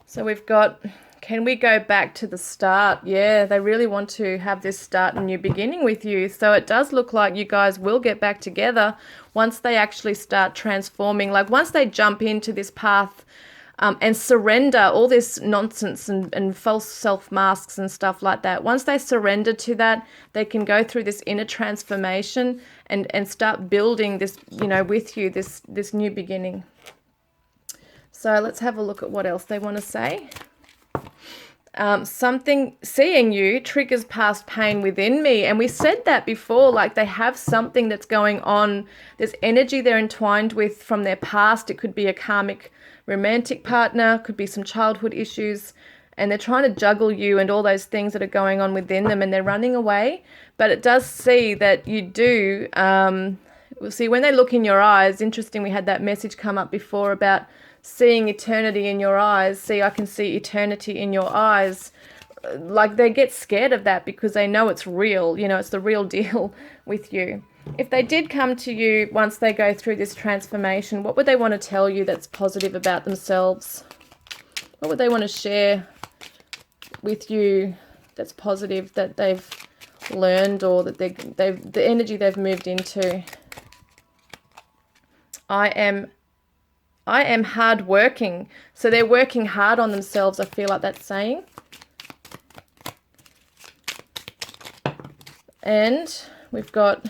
So we've got, can we go back to the start? Yeah, they really want to have this start a new beginning with you. So it does look like you guys will get back together once they actually start transforming. Like once they jump into this path and surrender all this nonsense and false self-masks and stuff like that. Once they surrender to that, they can go through this inner transformation and start building this, you know, with you, this new beginning. So let's have a look at what else they want to say. Something, seeing you triggers past pain within me. And we said that before, like they have something that's going on. There's energy they're entwined with from their past. It could be a karmic romantic partner, could be some childhood issues. And they're trying to juggle you and all those things that are going on within them, and they're running away. But it does see that you do, see, when they look in your eyes, interesting, we had that message come up before about seeing eternity in your eyes. See, I can see eternity in your eyes. Like they get scared of that because they know it's real, you know, it's the real deal with you. If they did come to you once they go through this transformation, what would they want to tell you that's positive about themselves? What would they want to share with you that's positive that they've learned or that they've the energy they've moved into? I am hard working. So they're working hard on themselves, I feel like that's saying. And we've got,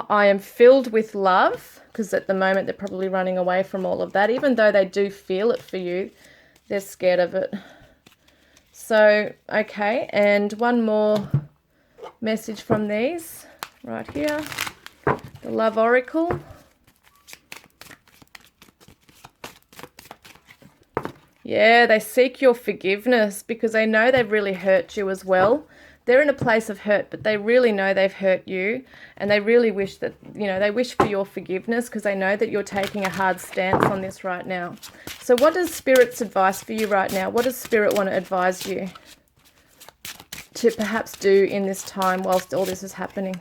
I am filled with love, because at the moment they're probably running away from all of that. Even though they do feel it for you, they're scared of it. So, okay, and one more message from these right here. The Love Oracle. Yeah, they seek your forgiveness because they know they've really hurt you as well. They're in a place of hurt, but they really know they've hurt you, and they really wish that, they wish for your forgiveness because they know that you're taking a hard stance on this right now. So what does Spirit's advice for you right now? What does Spirit want to advise you to perhaps do in this time whilst all this is happening?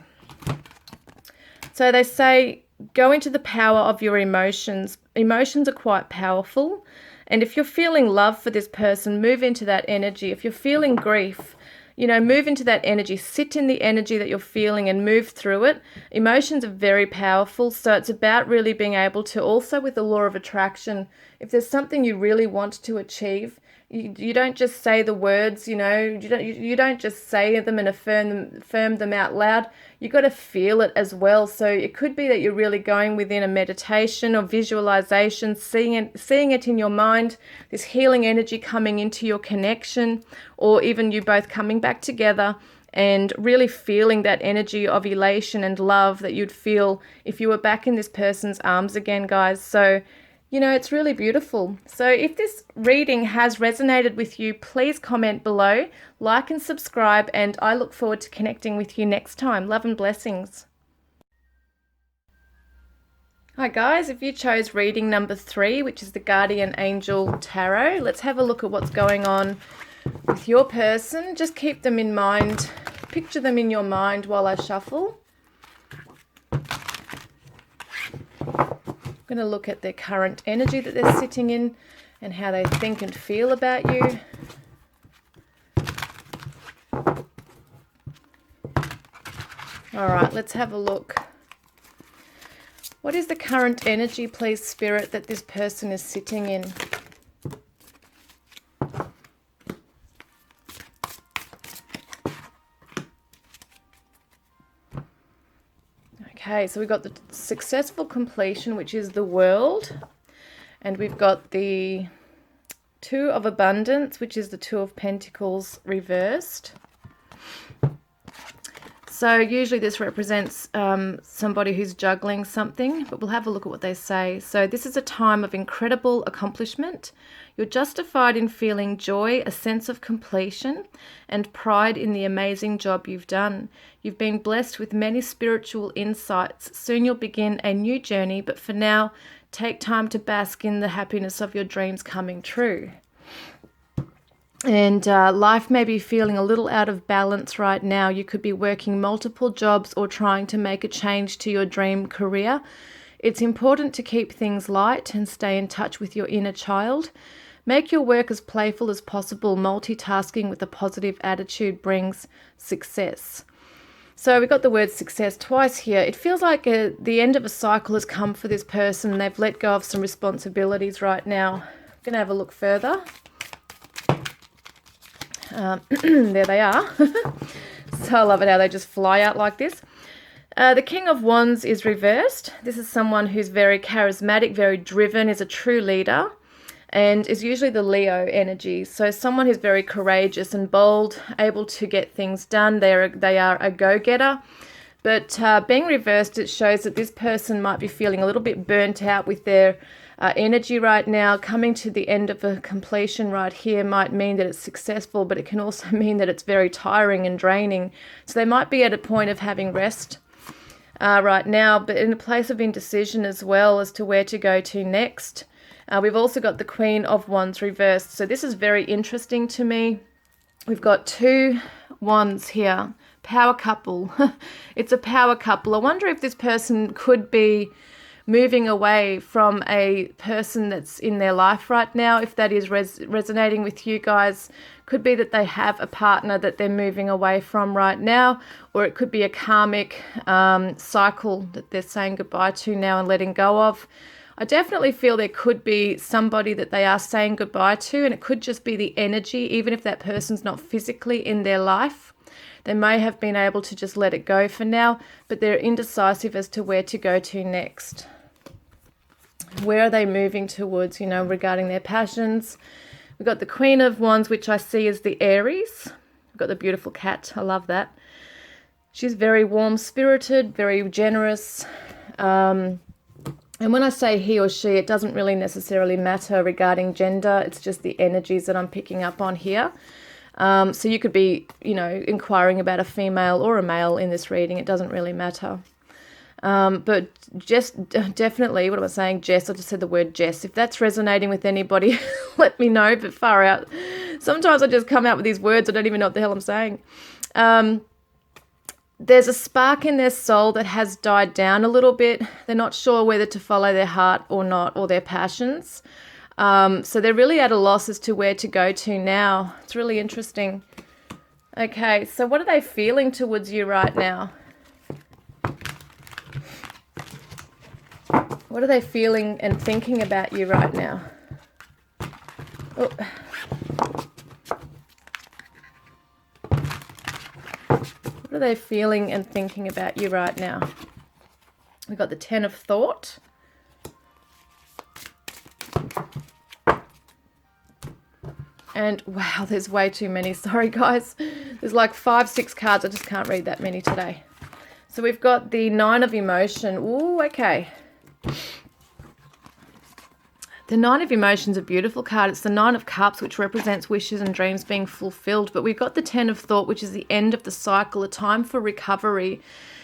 So they say, go into the power of your emotions. Emotions are quite powerful. And if you're feeling love for this person, move into that energy. If you're feeling grief, move into that energy. Sit in the energy that you're feeling and move through it. Emotions are very powerful. So it's about really being able to, also with the law of attraction, if there's something you really want to achieve, you don't just say the words, you don't just say them and affirm them out loud. You've got to feel it as well. So it could be that you're really going within a meditation or visualization, seeing it in your mind, this healing energy coming into your connection, or even you both coming back together and really feeling that energy of elation and love that you'd feel if you were back in this person's arms again, guys. So it's really beautiful. So if this reading has resonated with you, please comment below, like and subscribe, and I look forward to connecting with you next time. Love and blessings. Hi guys, if you chose reading number 3, which is the Guardian Angel Tarot, let's have a look at what's going on with your person. Just keep them in mind, picture them in your mind while I shuffle. I'm going to look at their current energy that they're sitting in and how they think and feel about you. All right, let's have a look. What is the current energy, please, Spirit, that this person is sitting in? Okay, so we've got the successful completion, which is the World, and we've got the Two of Abundance, which is the Two of Pentacles reversed. So usually this represents somebody who's juggling something, but we'll have a look at what they say. So this is a time of incredible accomplishment. You're justified in feeling joy, a sense of completion, and pride in the amazing job you've done. You've been blessed with many spiritual insights. Soon you'll begin a new journey, but for now, take time to bask in the happiness of your dreams coming true. And life may be feeling a little out of balance right now. You could be working multiple jobs or trying to make a change to your dream career. It's important to keep things light and stay in touch with your inner child. Make your work as playful as possible. Multitasking with a positive attitude brings success. So we've got the word success twice here. It feels like the end of a cycle has come for this person. They've let go of some responsibilities right now. I'm going to have a look further. There they are. So I love it how they just fly out like this. The King of Wands is reversed. This is someone who's very charismatic, very driven, is a true leader, and is usually the Leo energy. So someone who's very courageous and bold, able to get things done. They are a go-getter. But being reversed, it shows that this person might be feeling a little bit burnt out with their energy right now. Coming to the end of a completion right here might mean that it's successful, but it can also mean that it's very tiring and draining. So they might be at a point of having rest right now, but in a place of indecision as well as to where to go to next. We've also got the Queen of Wands reversed. So this is very interesting to me. We've got 2 wands here. Power couple. It's a power couple. I wonder if this person could be moving away from a person that's in their life right now. If that is resonating with you guys, could be that they have a partner that they're moving away from right now, or it could be a karmic cycle that they're saying goodbye to now and letting go of. I definitely feel there could be somebody that they are saying goodbye to, and it could just be the energy, even if that person's not physically in their life. They may have been able to just let it go for now, but they're indecisive as to where to go to next. Where are they moving towards, regarding their passions? We've got the Queen of Wands, which I see as the Aries. We've got the beautiful cat. I love that. She's very warm-spirited, very generous. And when I say he or she, it doesn't really necessarily matter regarding gender. It's just the energies that I'm picking up on here. So you could be, inquiring about a female or a male in this reading. It doesn't really matter. But just definitely, what am I saying? Jess, I just said the word Jess. If that's resonating with anybody, let me know, but far out. Sometimes I just come out with these words. I don't even know what the hell I'm saying. There's a spark in their soul that has died down a little bit. They're not sure whether to follow their heart or not, or their passions. So they're really at a loss as to where to go to now. It's really interesting. Okay, so what are they feeling towards you right now? What are they feeling and thinking about you right now? Oh. What are they feeling and thinking about you right now? We've got the 10 of Thought. And wow, there's way too many. Sorry, guys. There's like 5, 6 cards. I just can't read that many today. So we've got the 9 of Emotion. Ooh, okay. The 9 of Emotion is a beautiful card. It's the 9 of Cups, which represents wishes and dreams being fulfilled. But we've got the 10 of Thought, which is the end of the cycle, a time for recovery.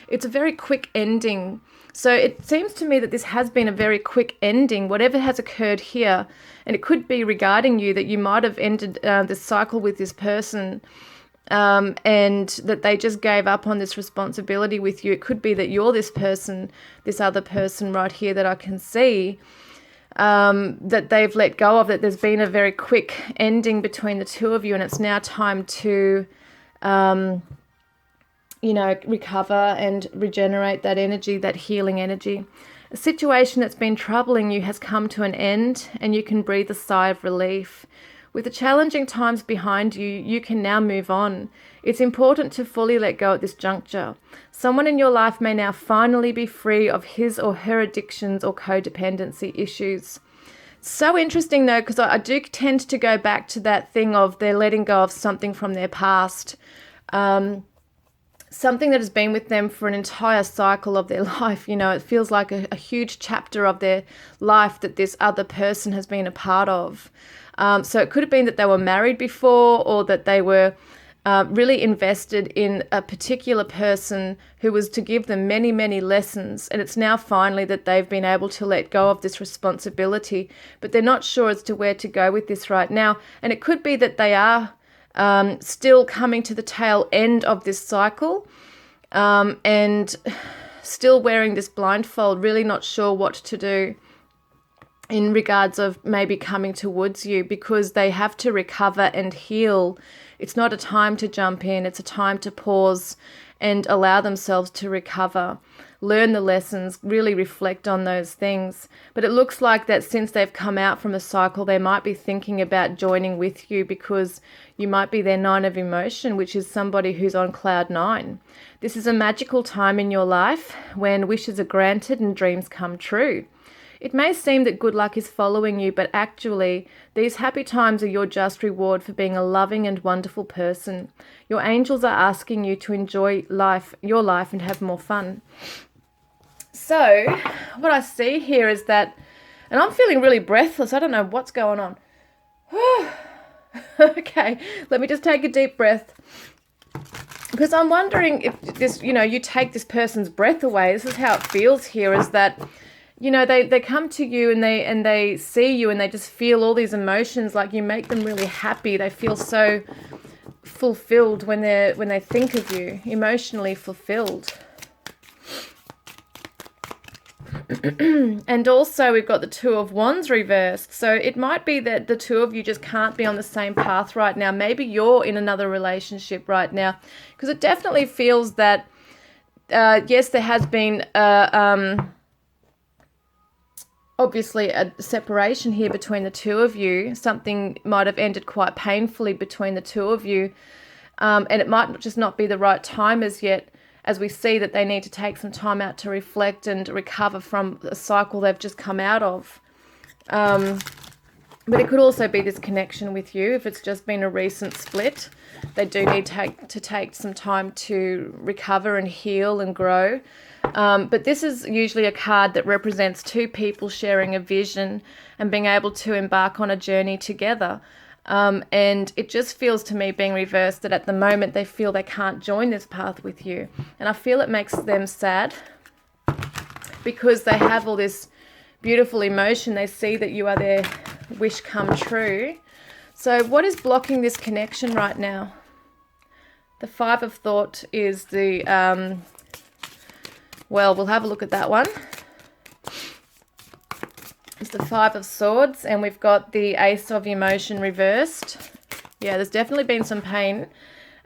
It's a very quick ending. So it seems to me that this has been a very quick ending, whatever has occurred here. And it could be regarding you that you might have ended this cycle with this person and that they just gave up on this responsibility with you. It could be that you're this person, this other person right here that I can see, that they've let go of, that there's been a very quick ending between the two of you, and it's now time to, recover and regenerate that energy, that healing energy. A situation that's been troubling you has come to an end, and you can breathe a sigh of relief. With the challenging times behind you, you can now move on. It's important to fully let go at this juncture. Someone in your life may now finally be free of his or her addictions or codependency issues. So interesting though, because I do tend to go back to that thing of they're letting go of something from their past, something that has been with them for an entire cycle of their life. It feels like a huge chapter of their life that this other person has been a part of. So it could have been that they were married before, or that they were really invested in a particular person who was to give them many, many lessons. And it's now finally that they've been able to let go of this responsibility, but they're not sure as to where to go with this right now. And it could be that they are still coming to the tail end of this cycle and still wearing this blindfold, really not sure what to do in regards of maybe coming towards you, because they have to recover and heal. It's not a time to jump in. It's a time to pause and allow themselves to recover, learn the lessons, really reflect on those things. But it looks like that since they've come out from a cycle, they might be thinking about joining with you, because you might be their 9 of Emotion, which is somebody who's on cloud 9. This is a magical time in your life when wishes are granted and dreams come true. It may seem that good luck is following you, but actually, these happy times are your just reward for being a loving and wonderful person. Your angels are asking you to enjoy your life, and have more fun. So, what I see here is that, and I'm feeling really breathless. I don't know what's going on. Okay, let me just take a deep breath. Because I'm wondering if this, you take this person's breath away. This is how it feels here, is that they come to you and they see you and they just feel all these emotions, like you make them really happy. They feel so fulfilled when they think of you, emotionally fulfilled. And also we've got the 2 of Wands reversed. So it might be that the two of you just can't be on the same path right now. Maybe you're in another relationship right now, because it definitely feels that, yes, there has been obviously a separation here between the two of you. Something might have ended quite painfully between the two of you. And it might just not be the right time as yet, as we see that they need to take some time out to reflect and recover from a cycle they've just come out of. But it could also be this connection with you. If it's just been a recent split, they do need to take some time to recover and heal and grow. But this is usually a card that represents two people sharing a vision and being able to embark on a journey together. And it just feels to me, being reversed, that at the moment they feel they can't join this path with you. And I feel it makes them sad because they have all this beautiful emotion. They see that you are their wish come true. So what is blocking this connection right now? The Five of Thought is the, well, we'll have a look at that one. It's the Five of Swords, and we've got the Ace of Emotion reversed. Yeah, there's definitely been some pain.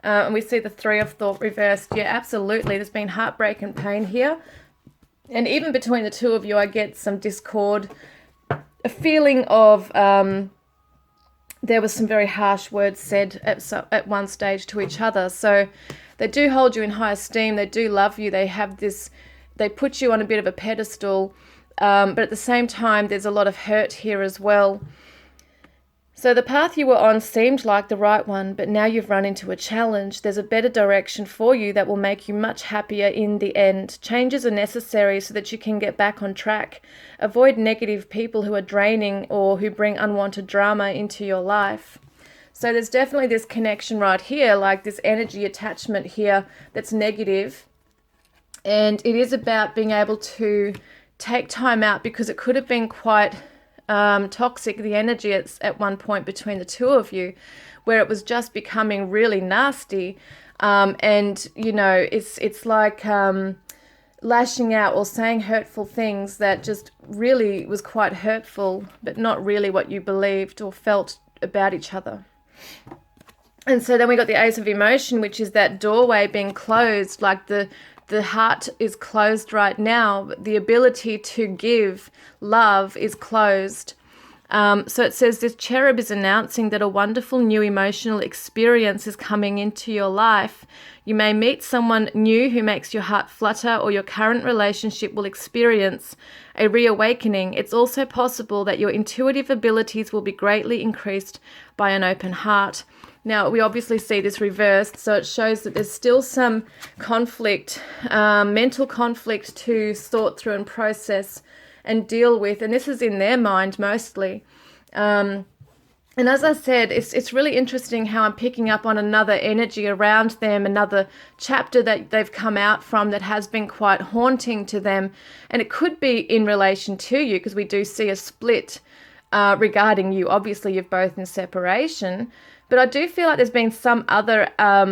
And we see the Three of Thought reversed. Yeah, absolutely. There's been heartbreak and pain here. And even between the two of you, I get some discord, a feeling of there was some very harsh words said at one stage to each other. So they do hold you in high esteem. They do love you. They have this, they put you on a bit of a pedestal. But at the same time, there's a lot of hurt here as well. So the path you were on seemed like the right one, but now you've run into a challenge. There's a better direction for you that will make you much happier in the end. Changes are necessary so that you can get back on track. Avoid negative people who are draining or who bring unwanted drama into your life. So there's definitely this connection right here, like this energy attachment here that's negative. And it is about being able to take time out, because it could have been quite toxic, the energy at one point between the two of you, where it was just becoming really nasty. And, you know, it's like lashing out or saying hurtful things that just really was quite hurtful, but not really what you believed or felt about each other. And so then we got the Ace of Emotion, which is that doorway being closed, like the heart is closed right now. The ability to give love is closed. So it says this cherub is announcing that a wonderful new emotional experience is coming into your life. You may meet someone new who makes your heart flutter, or your current relationship will experience a reawakening. It's also possible that your intuitive abilities will be greatly increased by an open heart. Now, we obviously see this reversed, so it shows that there's still some conflict, mental conflict to sort through and process and deal with, and this is in their mind mostly. And as I said, it's really interesting how I'm picking up on another energy around them, another chapter that they've come out from that has been quite haunting to them, and it could be in relation to you, because we do see a split regarding you. Obviously, you're both in separation. But I do feel like there's been some other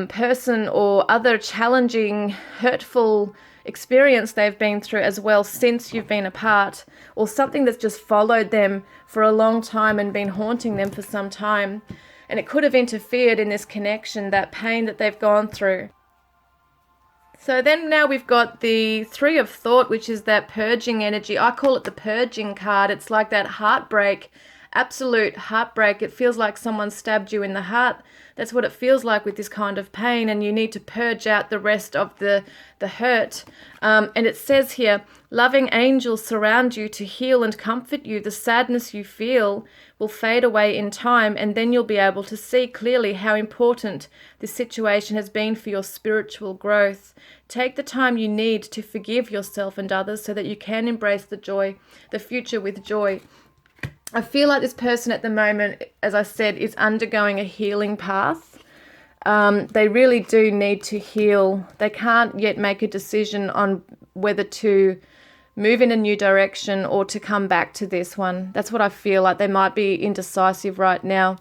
person or other challenging, hurtful experience they've been through as well since you've been apart, or something that's just followed them for a long time and been haunting them for some time. And it could have interfered in this connection, that pain that they've gone through. So then now we've got the Three of Thought, which is that purging energy. I call it the purging card. It's like that heartbreak, absolute heartbreak. It feels like someone stabbed you in the heart. That's what it feels like with this kind of pain, and you need to purge out the rest of the hurt. And it says here, loving angels surround you to heal and comfort you. The sadness you feel will fade away in time, and then you'll be able to see clearly how important this situation has been for your spiritual growth. Take the time you need to forgive yourself and others so that you can embrace the future with joy. I feel like this person at the moment, as I said, is undergoing a healing path. They really do need to heal. They can't yet make a decision on whether to move in a new direction or to come back to this one. That's what I feel like. They might be indecisive right now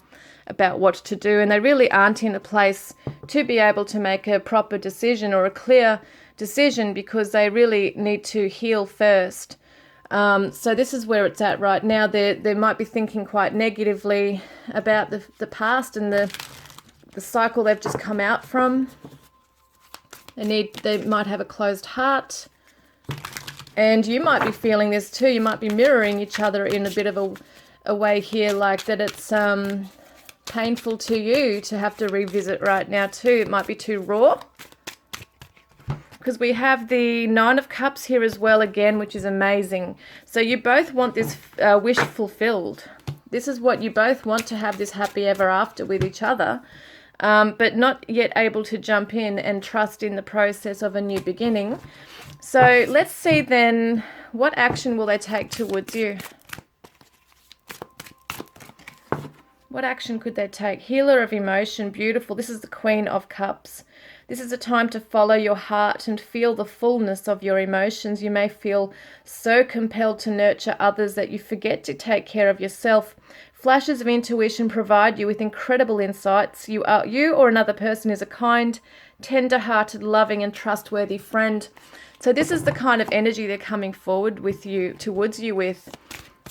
about what to do, and they really aren't in a place to be able to make a proper decision or a clear decision, because they really need to heal first. So this is where it's at right now. They might be thinking quite negatively about the past and the cycle they've just come out from. They might have a closed heart. And you might be feeling this too. You might be mirroring each other in a bit of a way here, like that it's painful to you to have to revisit right now too. It might be too raw. Because we have the Nine of Cups here as well again, which is amazing. So you both want this wish fulfilled. This is what you both want, to have this happy ever after with each other, but not yet able to jump in and trust in the process of a new beginning. So let's see then, what action will they take towards you? What action could they take? Healer of emotion, beautiful. This is the Queen of Cups. This is a time to follow your heart and feel the fullness of your emotions. You may feel so compelled to nurture others that you forget to take care of yourself. Flashes of intuition provide you with incredible insights. You or another person is a kind, tender-hearted, loving and trustworthy friend. So this is the kind of energy they're coming forward with you, towards you with,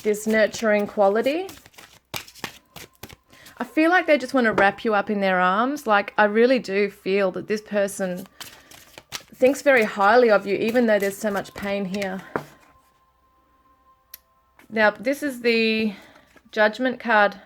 this nurturing quality. I feel like they just want to wrap you up in their arms. Like, I really do feel that this person thinks very highly of you, even though there's so much pain here. Now, this is the Judgment card.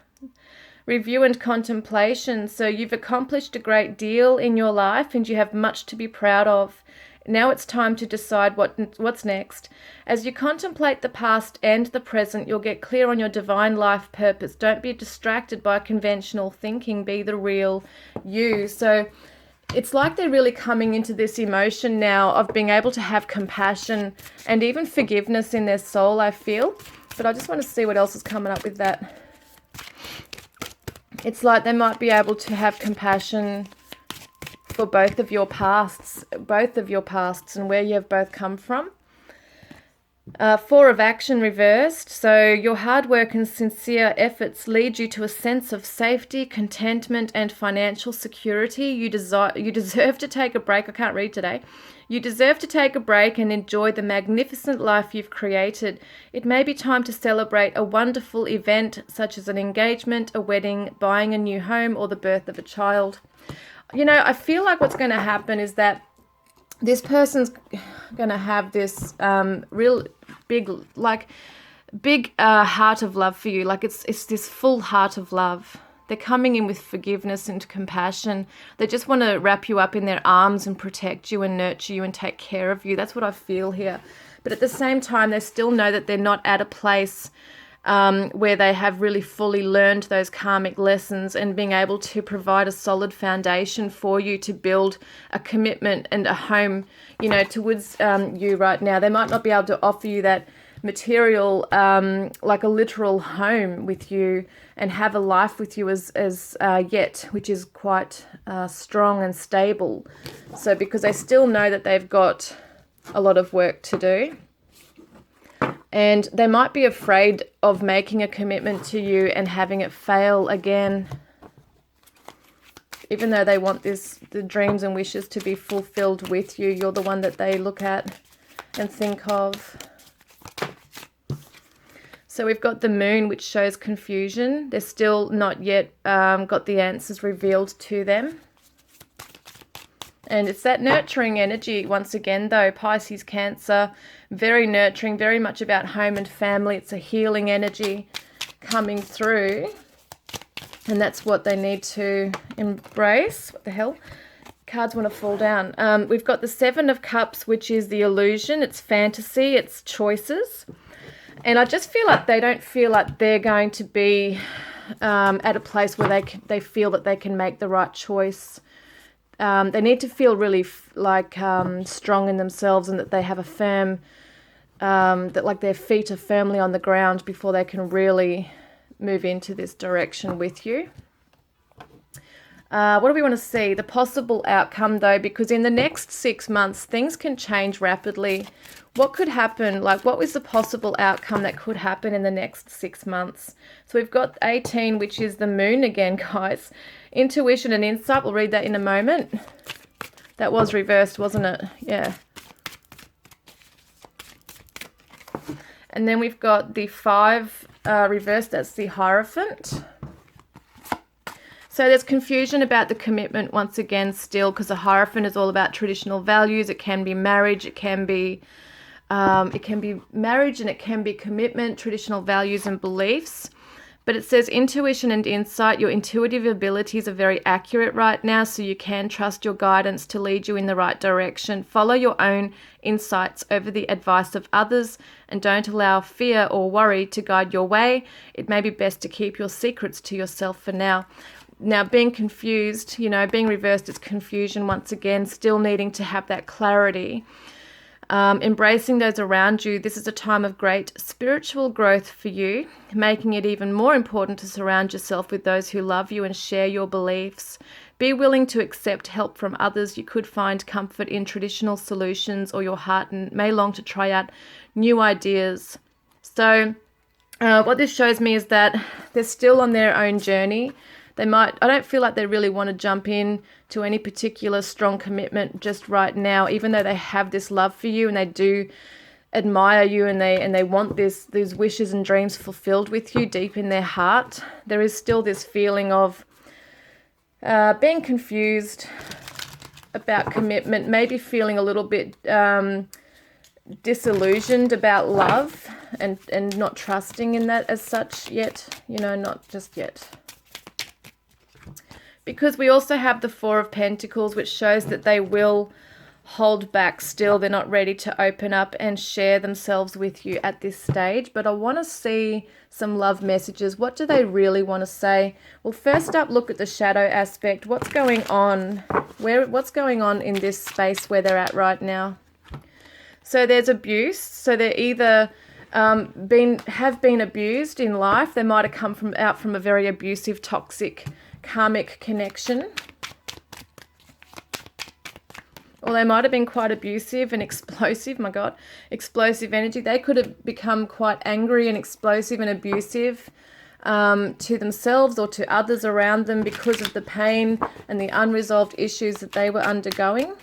Review and contemplation. So you've accomplished a great deal in your life and you have much to be proud of. Now it's time to decide what's next. As you contemplate the past and the present, you'll get clear on your divine life purpose. Don't be distracted by conventional thinking. Be the real you. So it's like they're really coming into this emotion now of being able to have compassion and even forgiveness in their soul, I feel. But I just want to see what else is coming up with that. It's like they might be able to have compassion for both of your pasts and where you have both come from. Four of Action reversed. So your hard work and sincere efforts lead you to a sense of safety, contentment, and financial security. You deserve to take a break. I can't read today. You deserve to take a break and enjoy the magnificent life you've created. It may be time to celebrate a wonderful event such as an engagement, a wedding, buying a new home, or the birth of a child. You know, I feel like what's going to happen is that this person's going to have this real big heart of love for you. Like it's this full heart of love. They're coming in with forgiveness and compassion. They just want to wrap you up in their arms and protect you and nurture you and take care of you. That's what I feel here. But at the same time, they still know that they're not at a place where they have really fully learned those karmic lessons and being able to provide a solid foundation for you to build a commitment and a home, you know, towards you right now. They might not be able to offer you that material, like a literal home with you and have a life with you as yet, which is quite strong and stable. So because they still know that they've got a lot of work to do. And they might be afraid of making a commitment to you and having it fail again. Even though they want the dreams and wishes to be fulfilled with you, you're the one that they look at and think of. So we've got the Moon, which shows confusion. They're still not yet got the answers revealed to them. And it's that nurturing energy, once again, though, Pisces, Cancer, very nurturing, very much about home and family. It's a healing energy coming through. And that's what they need to embrace. What the hell? Cards want to fall down. We've got the Seven of Cups, which is the illusion. It's fantasy. It's choices. And I just feel like they don't feel like they're going to be at a place where they feel that they can make the right choice. They need to feel really strong in themselves and that they have a firm, that like their feet are firmly on the ground before they can really move into this direction with you. What do we want to see? The possible outcome, though, because in the next 6 months, things can change rapidly. What could happen? Like, what was the possible outcome that could happen in the next 6 months? So we've got 18, which is the Moon again, guys. Intuition and insight. We'll read that in a moment. That was reversed, wasn't it? Yeah. And then we've got the 5 reversed. That's the Hierophant. So there's confusion about the commitment once again still, because the Hierophant is all about traditional values. It can be marriage. It can be marriage and it can be commitment, traditional values and beliefs. But it says intuition and insight. Your intuitive abilities are very accurate right now, so you can trust your guidance to lead you in the right direction. Follow your own insights over the advice of others and don't allow fear or worry to guide your way. It may be best to keep your secrets to yourself for now. Now, being confused, being reversed is confusion once again, still needing to have that clarity. embracing those around you. This is a time of great spiritual growth for you, making it even more important to surround yourself with those who love you and share your beliefs. Be willing to accept help from others. You could find comfort in traditional solutions, or your heart may long to try out new ideas. So what this shows me is that they're still on their own journey. I don't feel like they really want to jump in to any particular strong commitment just right now, even though they have this love for you and they do admire you and they want these wishes and dreams fulfilled with you deep in their heart. There is still this feeling of being confused about commitment, maybe feeling a little bit disillusioned about love and not trusting in that as such yet, not just yet. Because we also have the Four of Pentacles, which shows that they will hold back still. They're not ready to open up and share themselves with you at this stage. But I want to see some love messages. What do they really want to say? Well, first up, look at the shadow aspect. What's going on? What's going on in this space where they're at right now? So there's abuse. So they're either have been abused in life. They might have come out from a very abusive, toxic, karmic connection. Or they might have been quite abusive and explosive. My God, explosive energy. They could have become quite angry and explosive and abusive to themselves or to others around them because of the pain and the unresolved issues that they were undergoing.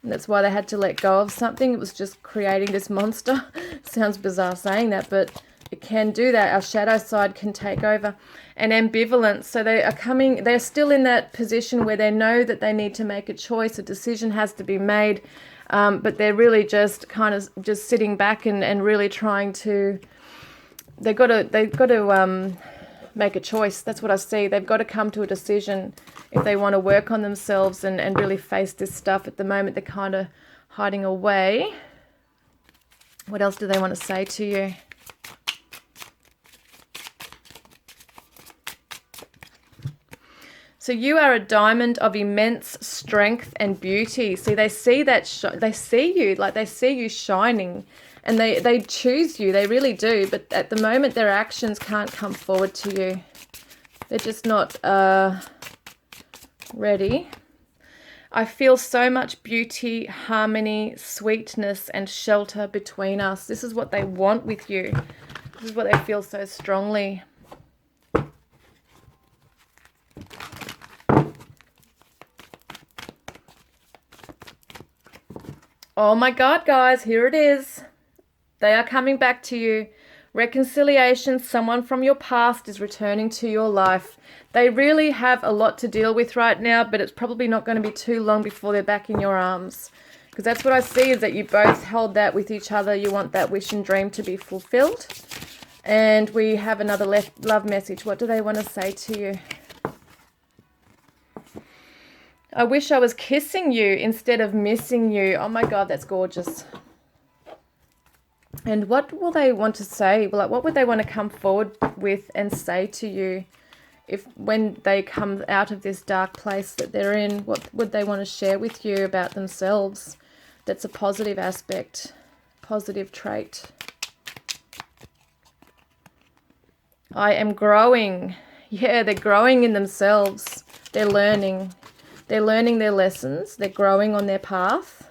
And that's why they had to let go of something. It was just creating this monster. Sounds bizarre saying that, but it can do that. Our shadow side can take over. And ambivalence. So they're still in that position where they know that they need to make a choice. A decision has to be made. But they're really just kind of just sitting back and really trying to, they've got to make a choice. That's what I see. They've got to come to a decision if they want to work on themselves and really face this stuff. At the moment, they're kind of hiding away. What else do they want to say to you? So you are a diamond of immense strength and beauty. See, they see that, they see you, like they see you shining, and they choose you. They really do. But at the moment, their actions can't come forward to you. They're just not ready. I feel so much beauty, harmony, sweetness, and shelter between us. This is what they want with you. This is what they feel so strongly. Oh my God, guys, here it is. They are coming back to you. Reconciliation, someone from your past is returning to your life. They really have a lot to deal with right now, but it's probably not going to be too long before they're back in your arms. Because that's what I see, is that you both held that with each other. You want that wish and dream to be fulfilled. And we have another love message. What do they want to say to you? I wish I was kissing you instead of missing you. Oh my God, that's gorgeous. And what will they want to say? Like, what would they want to come forward with and say to you when they come out of this dark place that they're in? What would they want to share with you about themselves? That's a positive aspect, positive trait. I am growing. Yeah, they're growing in themselves. They're learning. They're learning their lessons. They're growing on their path.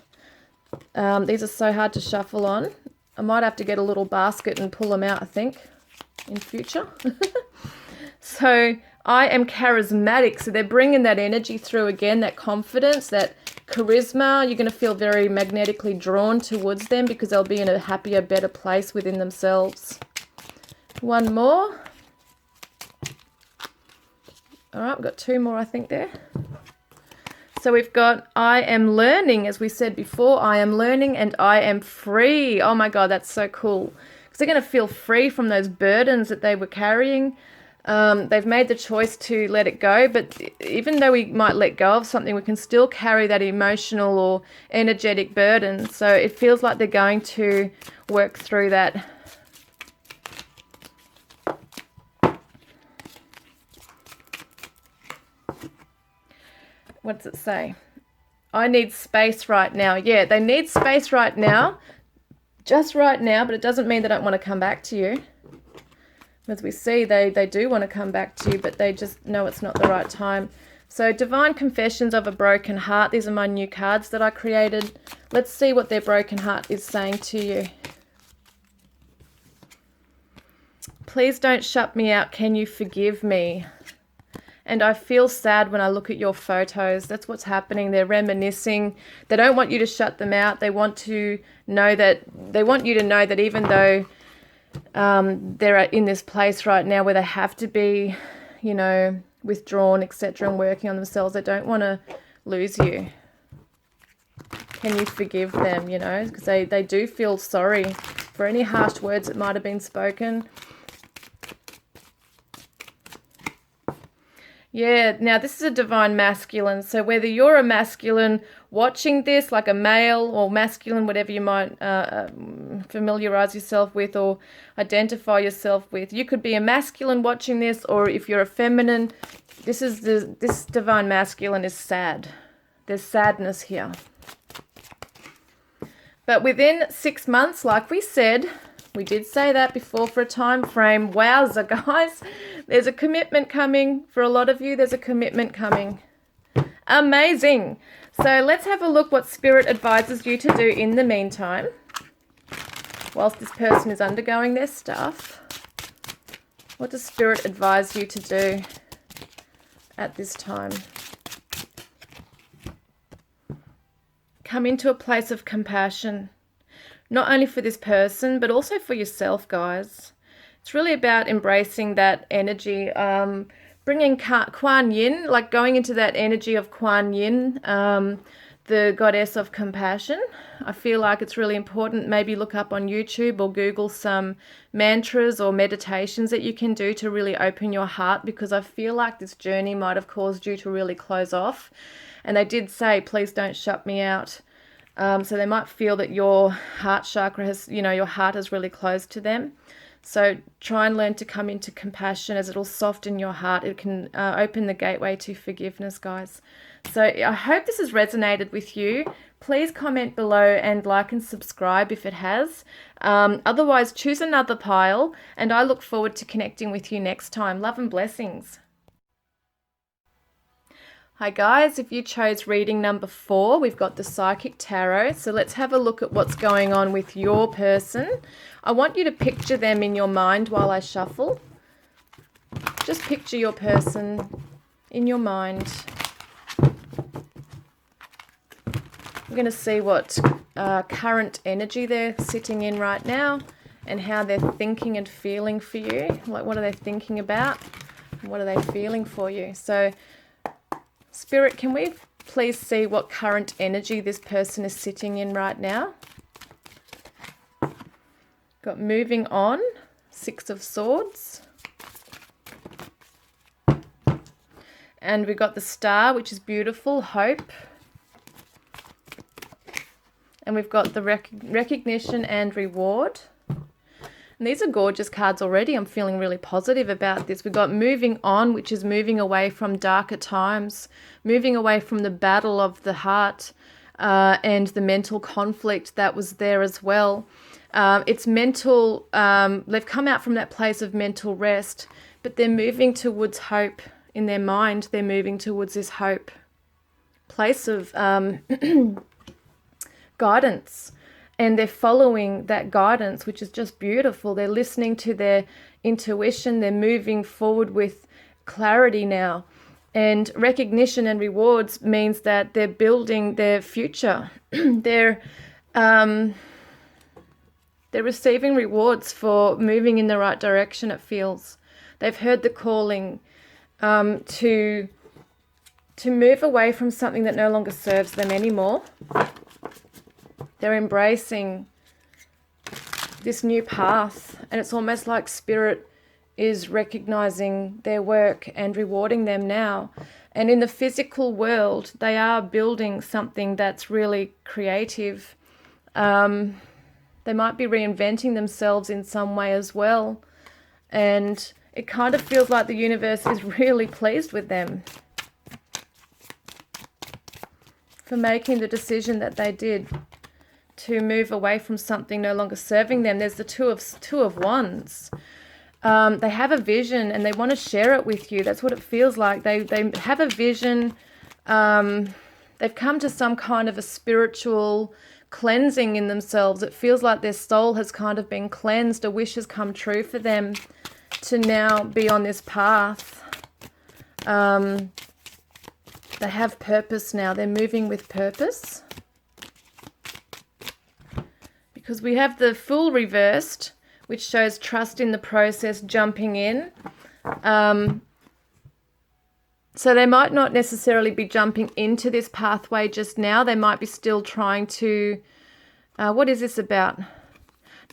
These are so hard to shuffle on. I might have to get a little basket and pull them out, I think, in future. So I am charismatic. So they're bringing that energy through again, that confidence, that charisma. You're going to feel very magnetically drawn towards them because they'll be in a happier, better place within themselves. One more. All right, we've got two more, I think, there. So we've got, I am learning, as we said before, I am learning and I am free. Oh my God, that's so cool. Because they're going to feel free from those burdens that they were carrying. They've made the choice to let it go, but even though we might let go of something, we can still carry that emotional or energetic burden. So it feels like they're going to work through that. What does it say? I need space right now. Yeah, they need space right now, just right now, but it doesn't mean they don't want to come back to you. As we see, they do want to come back to you, but they just know it's not the right time. So divine confessions of a broken heart. These are my new cards that I created. Let's see what their broken heart is saying to you. Please don't shut me out. Can you forgive me? And I feel sad when I look at your photos. That's what's happening. They're reminiscing. They don't want you to shut them out. They want to know that, they want you to know that even though they're in this place right now where they have to be, you know, withdrawn, etc., and working on themselves, they don't want to lose you. Can you forgive them, you know, because they do feel sorry for any harsh words that might have been spoken. Yeah, now this is a divine masculine. So whether you're a masculine watching this, like a male or masculine, whatever you might familiarize yourself with or identify yourself with, you could be a masculine watching this, or if you're a feminine, this divine masculine is sad. There's sadness here. But within 6 months, like we said, we did say that before for a time frame. Wowza, guys. There's a commitment coming. For a lot of you, there's a commitment coming. Amazing. So let's have a look what Spirit advises you to do in the meantime. Whilst this person is undergoing their stuff. What does Spirit advise you to do at this time? Come into a place of compassion. Not only for this person, but also for yourself, guys. It's really about embracing that energy, bringing Kuan Yin, like going into that energy of Kuan Yin, the goddess of compassion. I feel like it's really important. Maybe look up on YouTube or Google some mantras or meditations that you can do to really open your heart, because I feel like this journey might have caused you to really close off. And they did say, please don't shut me out. So they might feel that your heart chakra has, you know, your heart is really closed to them. So try and learn to come into compassion, as it'll soften your heart. It can open the gateway to forgiveness, guys. So I hope this has resonated with you. Please comment below and like and subscribe if it has. Otherwise, choose another pile, and I look forward to connecting with you next time. Love and blessings. Hi guys, if you chose reading number 4, we've got the Psychic Tarot. So let's have a look at what's going on with your person. I want you to picture them in your mind while I shuffle. Just picture your person in your mind. We're going to see what current energy they're sitting in right now and how they're thinking and feeling for you. Like, what are they thinking about? And what are they feeling for you? So Spirit, can we please see what current energy this person is sitting in right now? Got moving on, 6 of Swords. And we've got the Star, which is beautiful, hope. And we've got the recognition and reward. And these are gorgeous cards already. I'm feeling really positive about this. We've got moving on, which is moving away from darker times, moving away from the battle of the heart and the mental conflict that was there as well. It's mental, they've come out from that place of mental rest, but they're moving towards hope in their mind. They're moving towards this hope, place of guidance. And they're following that guidance, which is just beautiful. They're listening to their intuition. They're moving forward with clarity now. And recognition and rewards means that they're building their future. They're receiving rewards for moving in the right direction, it feels. They've heard the calling to move away from something that no longer serves them anymore. They're embracing this new path, and it's almost like Spirit is recognizing their work and rewarding them now. And in the physical world, they are building something that's really creative. They might be reinventing themselves in some way as well. And it kind of feels like the universe is really pleased with them. for making the decision that they did to move away from something no longer serving them. There's the two of wands. They have a vision and they want to share it with you. That's what it feels like. They have a vision. They've come to some kind of a spiritual cleansing in themselves. It feels like their soul has kind of been cleansed. A wish has come true for them to now be on this path. They have purpose now. They're moving with purpose. Because we have the Fool reversed, which shows trust in the process, jumping in. So they might not necessarily be jumping into this pathway just now. They might be still trying to... what is this about?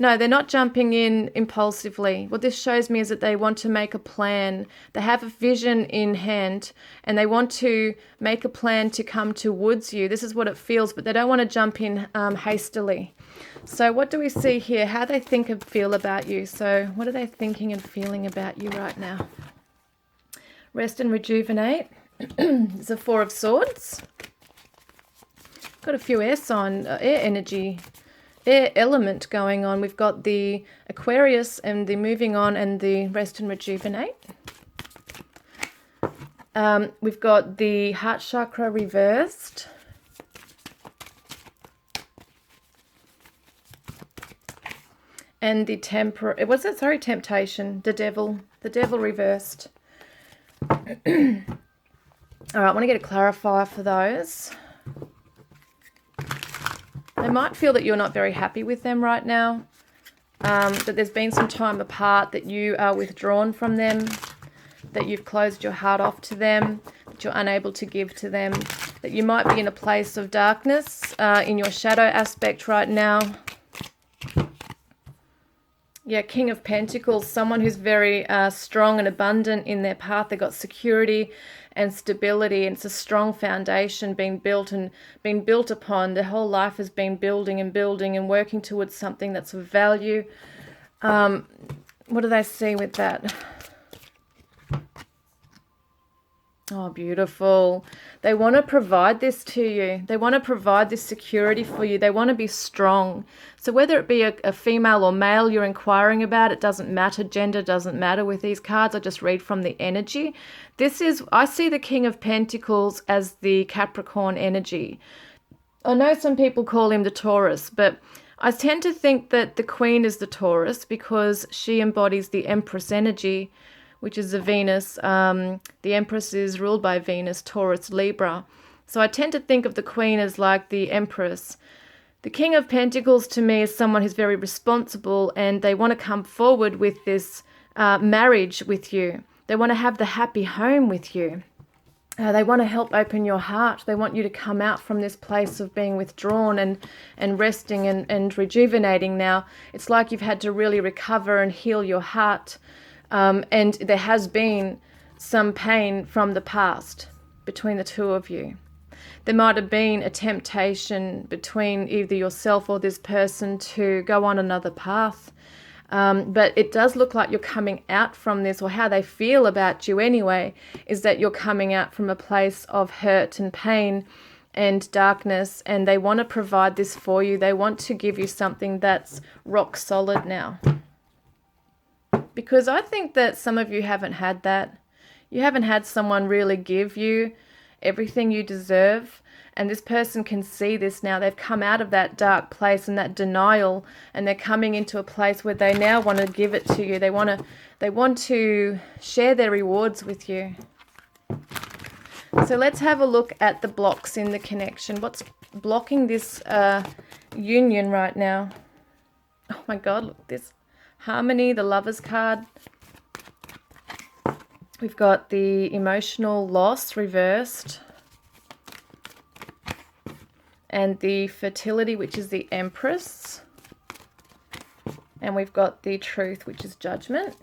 No, they're not jumping in impulsively. What this shows me is that they want to make a plan. They have a vision in hand and they want to make a plan to come towards you. This is what it feels, but they don't want to jump in hastily. So what do we see here? How they think and feel about you. So what are they thinking and feeling about you right now? Rest and rejuvenate. There's a Four of Swords. Got a few air energy, air element going on. We've got the Aquarius and the moving on and the rest and rejuvenate. We've got the heart chakra reversed. And the temptation, the devil reversed. All right, I want to get a clarifier for those. They might feel that you're not very happy with them right now, that there's been some time apart, that you are withdrawn from them, that you've closed your heart off to them, that you're unable to give to them, that you might be in a place of darkness in your shadow aspect right now. Yeah, King of Pentacles, someone who's very strong and abundant in their path. They've got security and stability, and it's a strong foundation being built and being built upon. Their whole life has been building and working towards something that's of value. What do they see with that? Oh, beautiful. They want to provide this to you. They want to provide this security for you. They want to be strong. So whether it be a female or male you're inquiring about, it doesn't matter. Gender doesn't matter with these cards. I just read from the energy. I see the King of Pentacles as the Capricorn energy. I know some people call him the Taurus, but I tend to think that the Queen is the Taurus because she embodies the Empress energy, which is the Venus. The Empress is ruled by Venus, Taurus, Libra. So I tend to think of the Queen as like the Empress. The King of Pentacles to me is someone who's very responsible, and they want to come forward with this marriage with you. They want to have the happy home with you. They want to help open your heart. They want you to come out from this place of being withdrawn and resting and rejuvenating now. It's like you've had to really recover and heal your heart. And there has been some pain from the past between the two of you. There might have been a temptation between either yourself or this person to go on another path. But it does look like you're coming out from this, or how they feel about you anyway, is that you're coming out from a place of hurt and pain and darkness, and they want to provide this for you. They want to give you something that's rock solid now. Because I think that some of you haven't had that. You haven't had someone really give you everything you deserve. And this person can see this now. They've come out of that dark place and that denial, and they're coming into a place where they now want to give it to you. They want to share their rewards with you. So let's have a look at the blocks in the connection. What's blocking this union right now? Oh my God, look at this. Harmony, the Lovers card. We've got the emotional loss reversed. And the fertility, which is the Empress. And we've got the truth, which is judgment.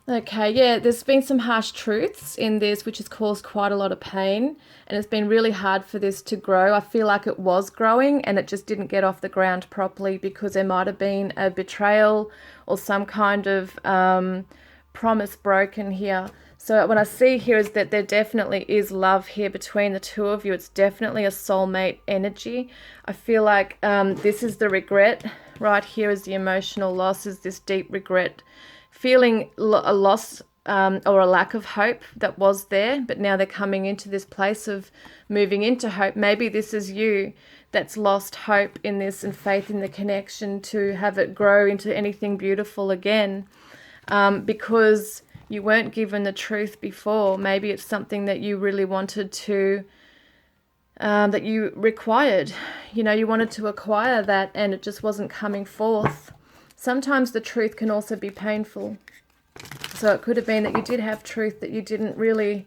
Okay, yeah, there's been some harsh truths in this, which has caused quite a lot of pain. And it's been really hard for this to grow. I feel like it was growing and it just didn't get off the ground properly because there might have been a betrayal or some kind of promise broken here. So what I see here is that there definitely is love here between the two of you. It's definitely a soulmate energy. I feel like this is the regret. Right here is the emotional loss, is this deep regret. Feeling a loss or a lack of hope that was there, but now they're coming into this place of moving into hope. Maybe this is you that's lost hope in this and faith in the connection to have it grow into anything beautiful again, because you weren't given the truth before. Maybe it's something that you really wanted to, that you required. You know, you wanted to acquire that and it just wasn't coming forth. Sometimes the truth can also be painful. So it could have been that you did have truth that you didn't really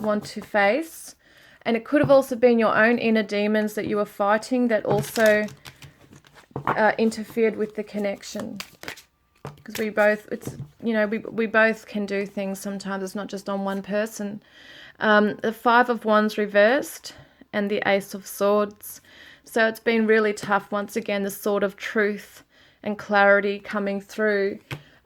want to face. And it could have also been your own inner demons that you were fighting that also interfered with the connection. Because we both, it's, you know, we both can do things sometimes. It's not just on one person. The Five of Wands reversed and the Ace of Swords. So it's been really tough. Once again, the sword of truth and clarity coming through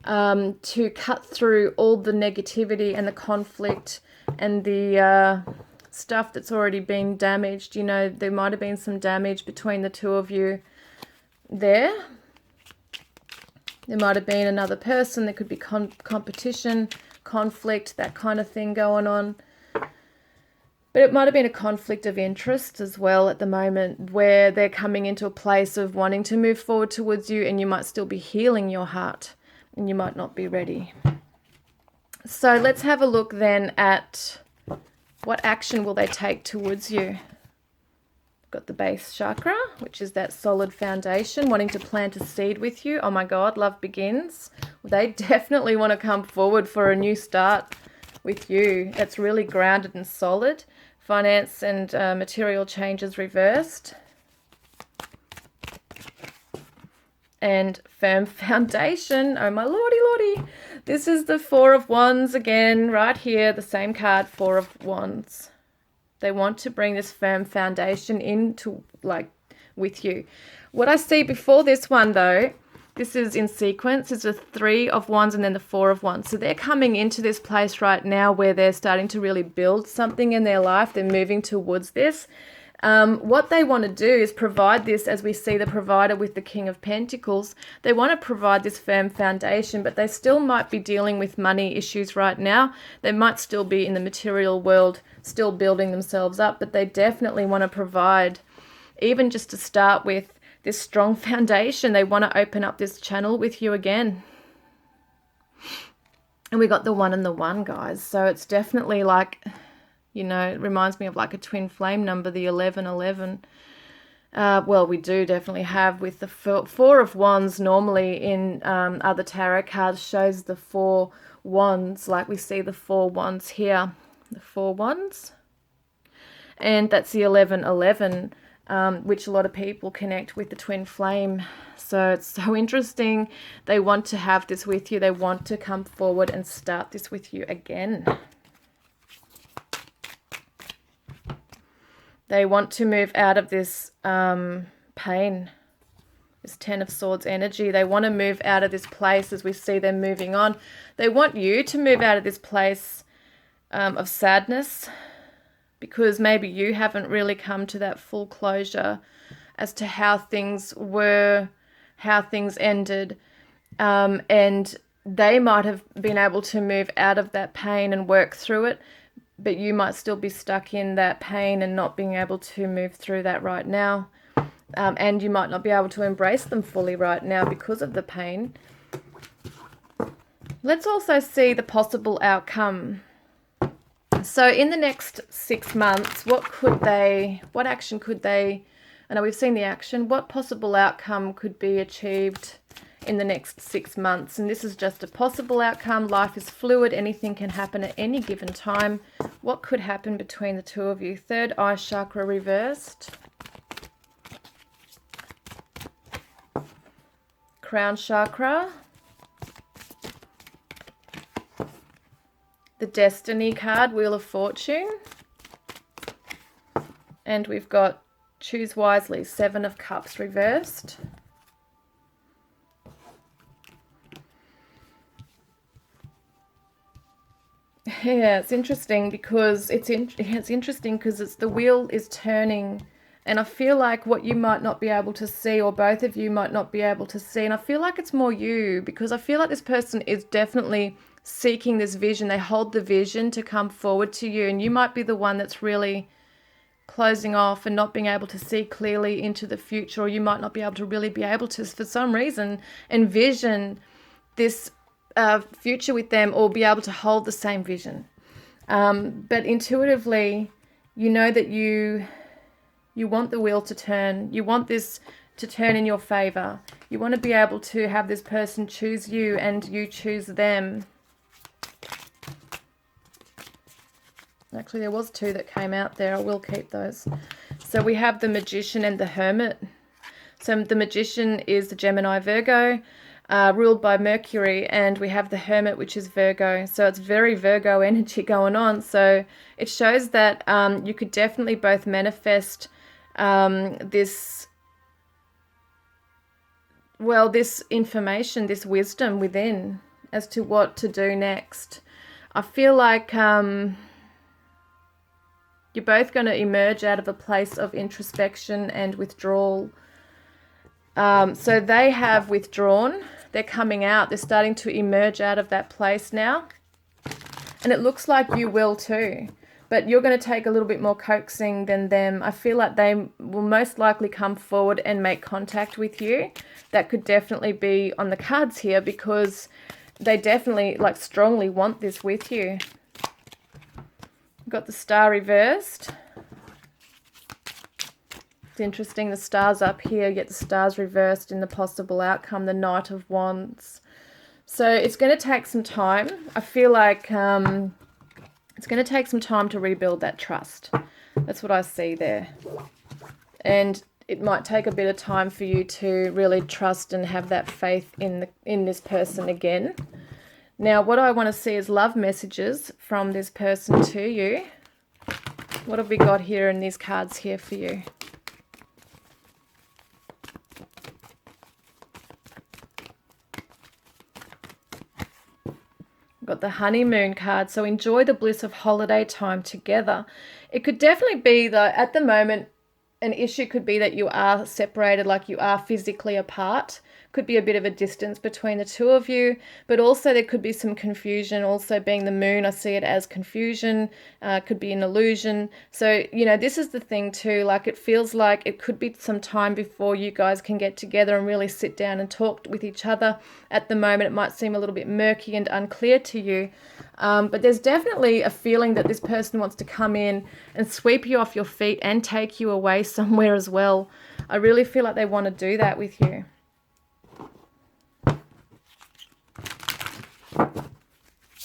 to cut through all the negativity and the conflict and the stuff that's already been damaged. You know, there might have been some damage between the two of you there. There might have been another person. There could be competition, conflict, that kind of thing going on. But it might have been a conflict of interest as well at the moment, where they're coming into a place of wanting to move forward towards you, and you might still be healing your heart and you might not be ready. So let's have a look then at what action will they take towards you. Got the base chakra, which is that solid foundation, wanting to plant a seed with you. Oh my God, love begins. They definitely want to come forward for a new start with you. That's really grounded and solid. Finance and material changes reversed. And firm foundation. Oh my lordy lordy. This is the Four of Wands again, right here, the same card, Four of Wands. They want to bring this firm foundation into, like, with you. What I see before this one, though, this is in sequence. It's the Three of Wands and then the Four of Wands. So they're coming into this place right now where they're starting to really build something in their life. They're moving towards this. What they want to do is provide this, as we see the provider with the King of Pentacles. They want to provide this firm foundation, but they still might be dealing with money issues right now. They might still be in the material world, still building themselves up, but they definitely want to provide, even just to start with, this strong foundation. They want to open up this channel with you again. And we got the One and the One, guys. So it's definitely like, you know, it reminds me of like a twin flame number, the 1111. Well, we do definitely have with the Four of Wands. Normally in other tarot cards shows the Four Wands, like we see the Four Wands here, the Four Wands. And that's the 1111, which a lot of people connect with the twin flame. So it's so interesting. They want to have this with you. They want to come forward and start this with you again. They want to move out of this pain, this Ten of Swords energy. They want to move out of this place as we see them moving on. They want you to move out of this place of sadness, because maybe you haven't really come to that full closure as to how things were, how things ended. And they might have been able to move out of that pain and work through it, but you might still be stuck in that pain and not being able to move through that right now. And you might not be able to embrace them fully right now because of the pain. Let's also see the possible outcome. So in the next 6 months, what action could they, I know we've seen the action, what possible outcome could be achieved in the next 6 months? And this is just a possible outcome. Life is fluid. Anything can happen at any given time. What could happen between the two of you? Third eye chakra reversed. Crown chakra. The Destiny card, Wheel of Fortune. And we've got Choose Wisely, Seven of Cups reversed. Yeah, it's interesting because it's interesting because it's the wheel is turning, and I feel like what you might not be able to see, or both of you might not be able to see, and I feel like it's more you, because I feel like this person is definitely seeking this vision. They hold the vision to come forward to you, and you might be the one that's really closing off and not being able to see clearly into the future, or you might not be able to really be able to, for some reason, envision this future with them, or be able to hold the same vision. But intuitively, you know that you want the wheel to turn. You want this to turn in your favor. You want to be able to have this person choose you and you choose them. Actually, there was two that came out there. I will keep those. So we have the Magician and the Hermit. So the Magician is the Gemini Virgo, ruled by Mercury, and we have the Hermit, which is Virgo. So it's very Virgo energy going on. So it shows that you could definitely both manifest this information, this wisdom within as to what to do next. I feel like you're both going to emerge out of a place of introspection and withdrawal. So they have withdrawn. They're coming out. They're starting to emerge out of that place now. And it looks like you will too. But you're going to take a little bit more coaxing than them. I feel like they will most likely come forward and make contact with you. That could definitely be on the cards here, because they definitely, like, strongly want this with you. Got the Star reversed. It's interesting, the stars up here, get the stars reversed in the possible outcome, the Knight of Wands. So it's going to take some time. I feel like it's going to take some time to rebuild that trust. That's what I see there. And it might take a bit of time for you to really trust and have that faith in this person again. Now, what I want to see is love messages from this person to you. What have we got here in these cards here for you? Got the honeymoon card. So enjoy the bliss of holiday time together. It could definitely be that at the moment, an issue could be that you are separated, like you are physically apart. Could be a bit of a distance between the two of you, but also there could be some confusion. Also, being the moon, I see it as confusion, could be an illusion. So, you know, this is the thing too, like it feels like it could be some time before you guys can get together and really sit down and talk with each other. At the moment, it might seem a little bit murky and unclear to you, but there's definitely a feeling that this person wants to come in and sweep you off your feet and take you away somewhere as well. I really feel like they want to do that with you.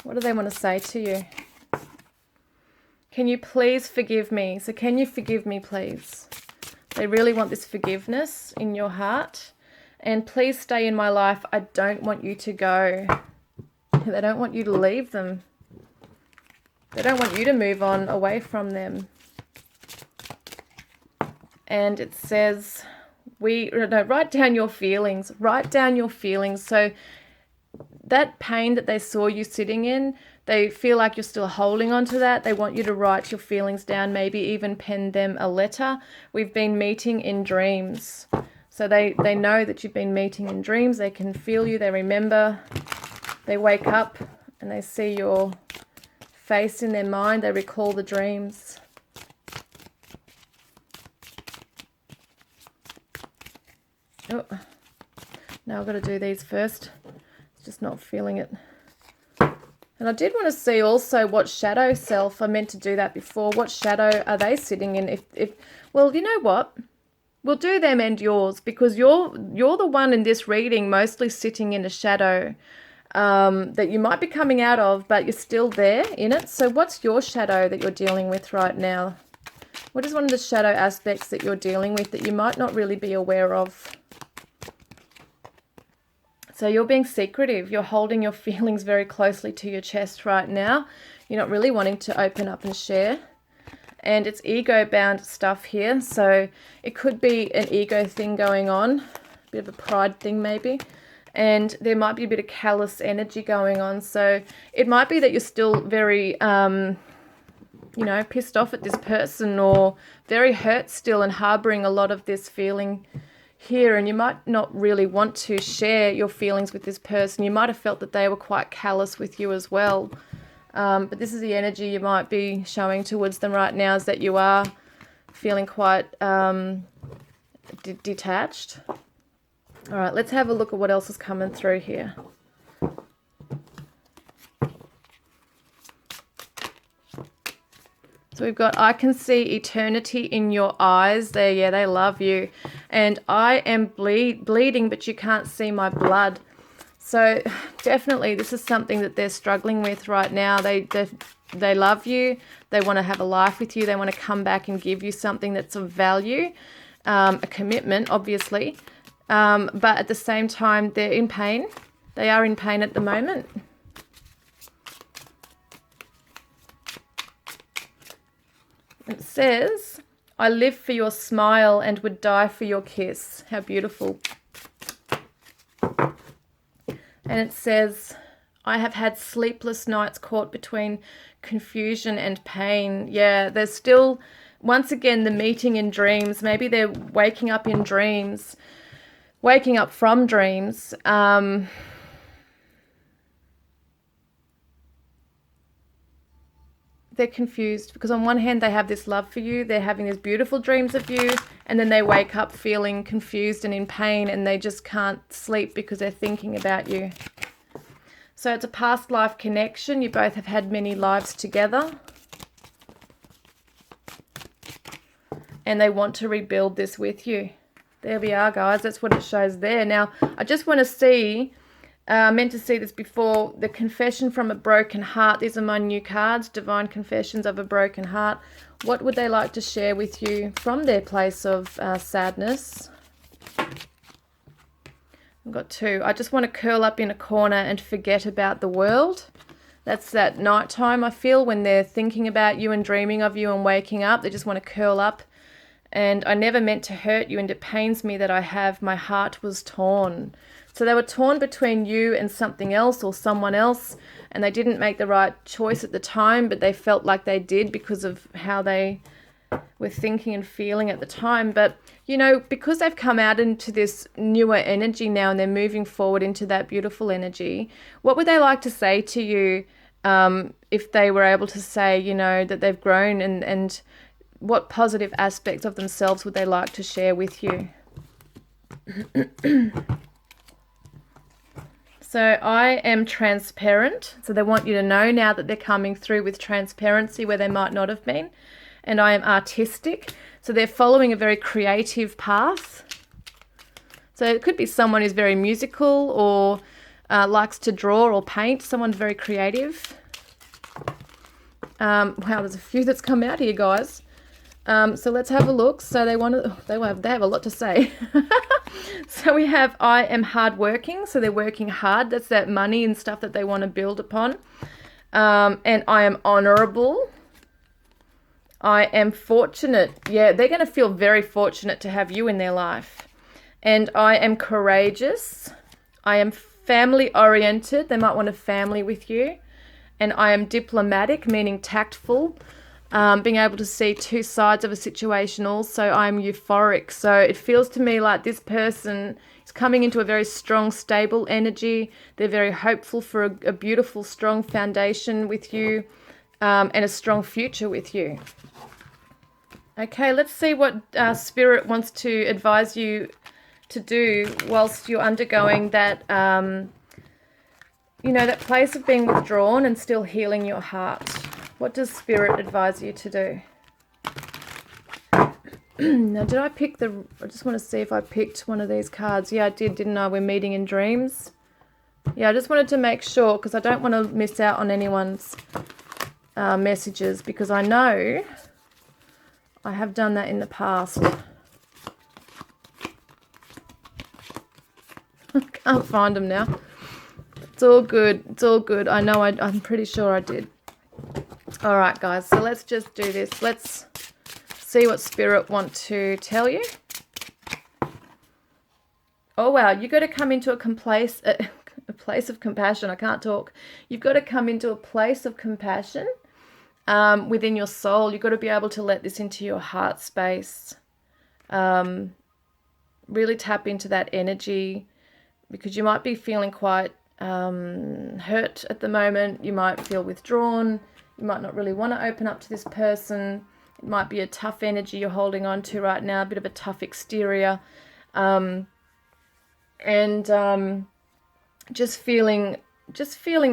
What do they want to say to you? Can you please forgive me? So can you forgive me, please? They really want this forgiveness in your heart. And please stay in my life. I don't want you to go. They don't want you to leave them. They don't want you to move on away from them. And it says, write down your feelings. Write down your feelings. So that pain that they saw you sitting in, they feel like you're still holding on to that. They want you to write your feelings down, maybe even pen them a letter. We've been meeting in dreams. So they know that you've been meeting in dreams. They can feel you. They remember. They wake up and they see your face in their mind. They recall the dreams. Oh, now I've got to do these first. Just not feeling it. And I did want to see also what shadow self, I meant to do that before, what shadow are they sitting in? If well, you know what? We'll do them and yours, because you're the one in this reading mostly sitting in a shadow that you might be coming out of, but you're still there in it. So what's your shadow that you're dealing with right now? What is one of the shadow aspects that you're dealing with that you might not really be aware of? So you're being secretive. You're holding your feelings very closely to your chest right now. You're not really wanting to open up and share. And it's ego-bound stuff here. So it could be an ego thing going on. A bit of a pride thing maybe. and there might be a bit of callous energy going on. So it might be that you're still very, you know, pissed off at this person, or very hurt still and harboring a lot of this feeling here, and you might not really want to share your feelings with this person. You might have felt that they were quite callous with you as well. But this is the energy you might be showing towards them right now, is that you are feeling quite detached. All right, let's have a look at what else is coming through here. So we've got, I can see eternity in your eyes. They love you. And I am bleeding, but you can't see my blood. So definitely this is something that they're struggling with right now. They love you. They want to have a life with you. They want to come back and give you something that's of value, a commitment, obviously. But at the same time, they're in pain. They are in pain at the moment. It says, I live for your smile and would die for your kiss. How beautiful. And it says, I have had sleepless nights caught between confusion and pain. Yeah, there's still, once again, the meeting in dreams. Maybe they're waking up in dreams, waking up from dreams. They're confused because on one hand they have this love for you, they're having these beautiful dreams of you, and then they wake up feeling confused and in pain, and they just can't sleep because they're thinking about you. So it's a past life connection. You both have had many lives together, and they want to rebuild this with you. There we are, guys. That's what it shows there. Now I just want to see, meant to see this before, the confession from a broken heart. These are my new cards, divine confessions of a broken heart. What would they like to share with you from their place of sadness? I've got two. I just want to curl up in a corner and forget about the world. That's that nighttime, I feel, when they're thinking about you and dreaming of you and waking up. They just want to curl up. And I never meant to hurt you, and it pains me that I have. My heart was torn. So they were torn between you and something else or someone else, and they didn't make the right choice at the time, but they felt like they did because of how they were thinking and feeling at the time. But, you know, because they've come out into this newer energy now and they're moving forward into that beautiful energy, what would they like to say to you if they were able to say, you know, that they've grown, and what positive aspects of themselves would they like to share with you? So I am transparent. So they want you to know now that they're coming through with transparency where they might not have been. And I am artistic. So they're following a very creative path. So it could be someone who's very musical or likes to draw or paint. Someone very creative. Wow, there's a few that's come out here, guys. So let's have a look. So they have a lot to say. So we have, I am hardworking. So they're working hard. That's that money and stuff that they want to build upon. And I am honorable. I am fortunate. Yeah, they're going to feel very fortunate to have you in their life. And I am courageous. I am family oriented. They might want a family with you. And I am diplomatic, meaning tactful. Being able to see two sides of a situation also. I'm euphoric. So it feels to me like this person is coming into a very strong, stable energy. They're very hopeful for a beautiful, strong foundation with you, and a strong future with you. Okay, let's see what Spirit wants to advise you to do whilst you're undergoing that, you know, that place of being withdrawn and still healing your heart. What does Spirit advise you to do? Now, did I pick I just want to see if I picked one of these cards. Yeah, I did, didn't I? We're meeting in dreams. Yeah, I just wanted to make sure because I don't want to miss out on anyone's messages, because I know I have done that in the past. I can't find them now. It's all good. It's all good. I know I'm pretty sure I did. All right, guys, so let's just do this. Let's see what Spirit want to tell you. Oh, wow. You've got to come into a place of compassion. I can't talk. You've got to come into a place of compassion within your soul. You've got to be able to let this into your heart space. Really tap into that energy, because you might be feeling quite hurt at the moment. You might feel withdrawn. You might not really want to open up to this person. It might be a tough energy you're holding on to right now, a bit of a tough exterior. Just feeling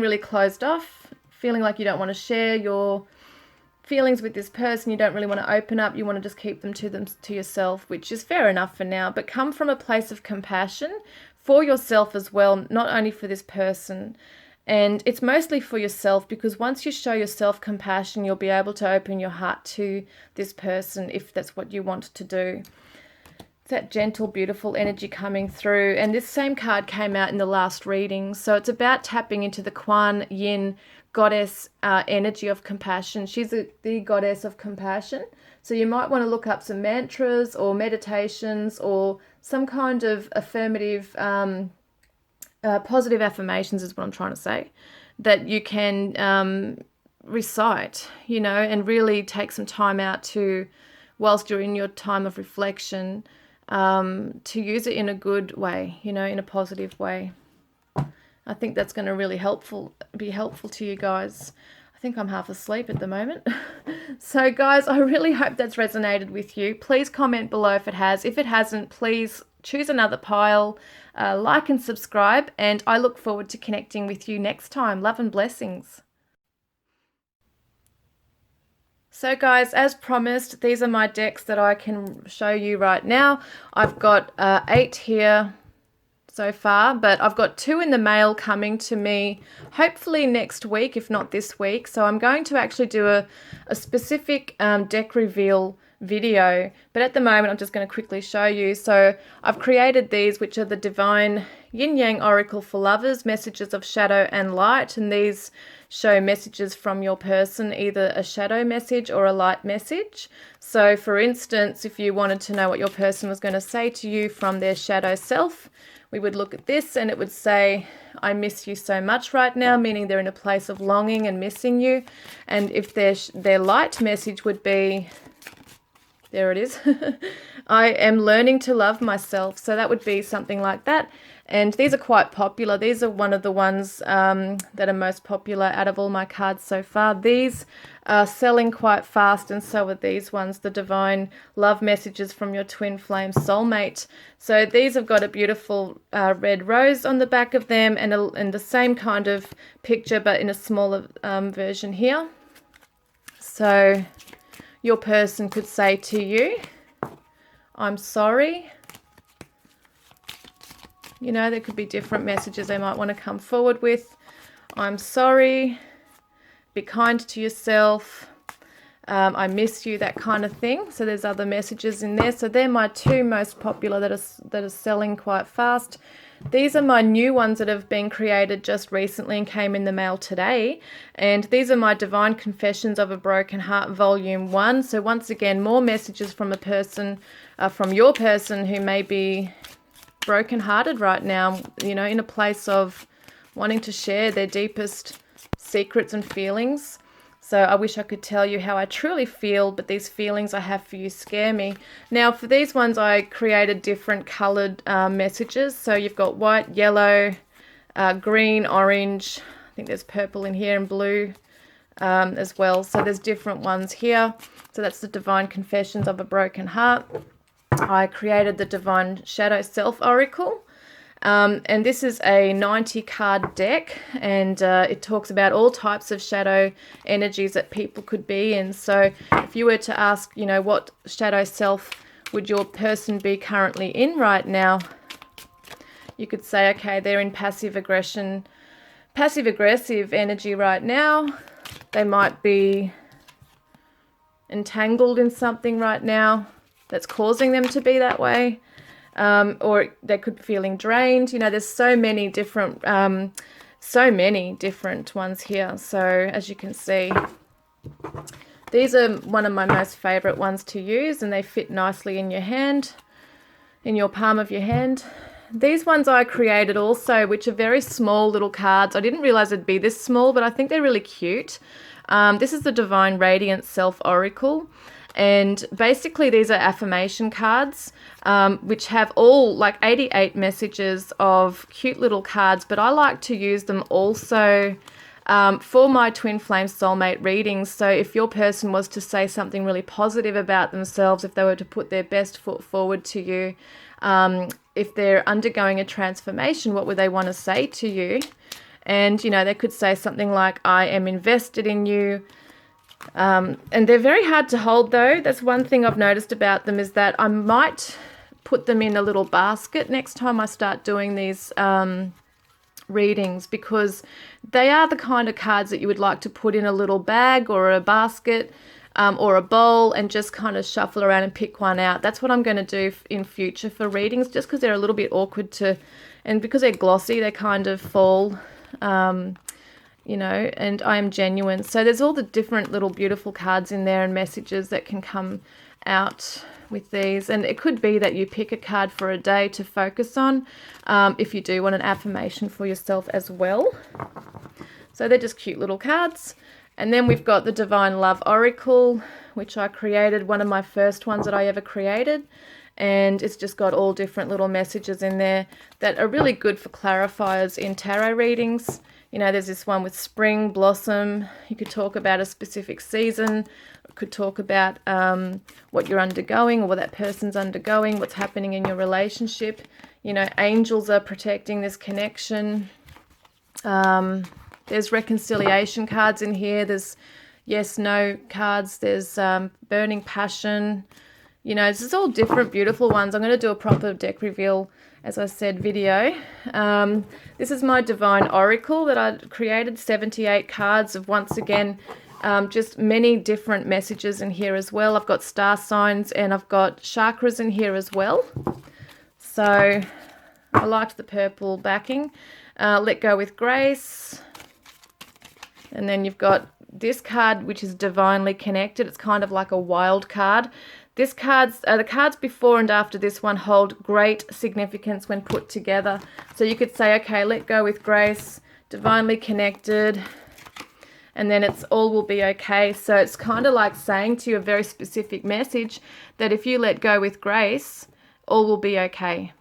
really closed off, feeling like you don't want to share your feelings with this person. You don't really want to open up. You want to just keep them to yourself, which is fair enough for now, but come from a place of compassion for yourself as well, not only for this person. And it's mostly for yourself, because once you show yourself compassion, you'll be able to open your heart to this person if that's what you want to do. It's that gentle, beautiful energy coming through. And this same card came out in the last reading. So it's about tapping into the Kuan Yin goddess energy of compassion. She's the goddess of compassion. So you might want to look up some mantras or meditations or some kind of affirmative positive affirmations is what I'm trying to say, that you can recite, and really take some time out to, whilst you're in your time of reflection, to use it in a good way, in a positive way. I think that's going to really be helpful to you guys. I think I'm half asleep at the moment. So guys, I really hope that's resonated with you. Please comment below if it has. If it hasn't, please choose another pile, like and subscribe, and I look forward to connecting with you next time. Love and blessings. So guys, as promised, these are my decks that I can show you right now. I've got 8 here so far, but I've got 2 in the mail coming to me hopefully next week, if not this week. So I'm going to actually do a specific deck reveal video, but at the moment I'm just going to quickly show you. So I've created these, which are the Divine Yin Yang Oracle for Lovers, Messages of Shadow and Light, and these show messages from your person, either a shadow message or a light message. So for instance, if you wanted to know what your person was going to say to you from their shadow self, we would look at this and it would say, I miss you so much right now, meaning they're in a place of longing and missing you. And if their light message would be, there it is, I am learning to love myself. So that would be something like that. And these are quite popular. These are one of the ones that are most popular out of all my cards so far. These are selling quite fast, and so are these ones, the Divine Love Messages from Your Twin Flame Soulmate. So these have got a beautiful red rose on the back of them, and the same kind of picture but in a smaller version here. So your person could say to you, I'm sorry. There could be different messages they might want to come forward with. I'm sorry. Be kind to yourself. I miss you, that kind of thing. So there's other messages in there. So they're my 2 most popular that are selling quite fast. These are my new ones that have been created just recently and came in the mail today. And these are my Divine Confessions of a Broken Heart Volume 1. So once again, more messages from a person, from your person who may be broken-hearted right now, in a place of wanting to share their deepest secrets and feelings. So I wish I could tell you how I truly feel, but these feelings I have for you scare me. Now for these ones I created different colored messages. So you've got white, yellow, green, orange, I think there's purple in here, and blue as well. So there's different ones here. So that's the Divine Confessions of a Broken Heart. I created the Divine Shadow Self Oracle, and this is a 90 card deck, and it talks about all types of shadow energies that people could be in. So if you were to ask, what shadow self would your person be currently in right now, you could say, okay, they're in passive aggressive energy right now. They might be entangled in something right now that's causing them to be that way, or they could be feeling drained. There's so many different ones here. So as you can see, these are one of my most favorite ones to use, and they fit nicely in your hand, in your palm of your hand. these ones I created also, which are very small little cards. I didn't realize it'd be this small, but I think they're really cute. This is the Divine Radiance Self Oracle. And basically these are affirmation cards, which have all like 88 messages of cute little cards, but I like to use them also for my twin flame soulmate readings. So if your person was to say something really positive about themselves, if they were to put their best foot forward to you, if they're undergoing a transformation, what would they want to say to you? And, you know, they could say something like, I am invested in you. And they're very hard to hold, though. That's one thing I've noticed about them, is that I might put them in a little basket next time I start doing these readings, because they are the kind of cards that you would like to put in a little bag or a basket or a bowl and just kind of shuffle around and pick one out. That's what I'm going to do in future for readings, just because they're a little bit awkward to, and because they're glossy, they kind of fall, you know, and I am genuine. So there's all the different little beautiful cards in there and messages that can come out with these. And it could be that you pick a card for a day to focus on if you do want an affirmation for yourself as well. So they're just cute little cards. And then we've got the Divine Love Oracle, which I created, one of my first ones that I ever created. And it's just got all different little messages in there that are really good for clarifiers in tarot readings. You know, there's this one with spring, blossom. You could talk about a specific season. It could talk about what you're undergoing or what that person's undergoing, what's happening in your relationship. You know, angels are protecting this connection. There's reconciliation cards in here. There's yes, no cards. There's burning passion. You know, this is all different, beautiful ones. I'm going to do a proper deck reveal, as I said, video. This is my Divine Oracle that I created, 78 cards of, once again, just many different messages in here as well. I've got star signs and I've got chakras in here as well. So I liked the purple backing. Let Go with Grace. And then you've got this card, which is Divinely Connected. It's kind of like a wild card. The cards before and after this one hold great significance when put together. So you could say, okay, let go with grace, divinely connected, and then it's all will be okay. So it's kind of like saying to you a very specific message that if you let go with grace, all will be okay.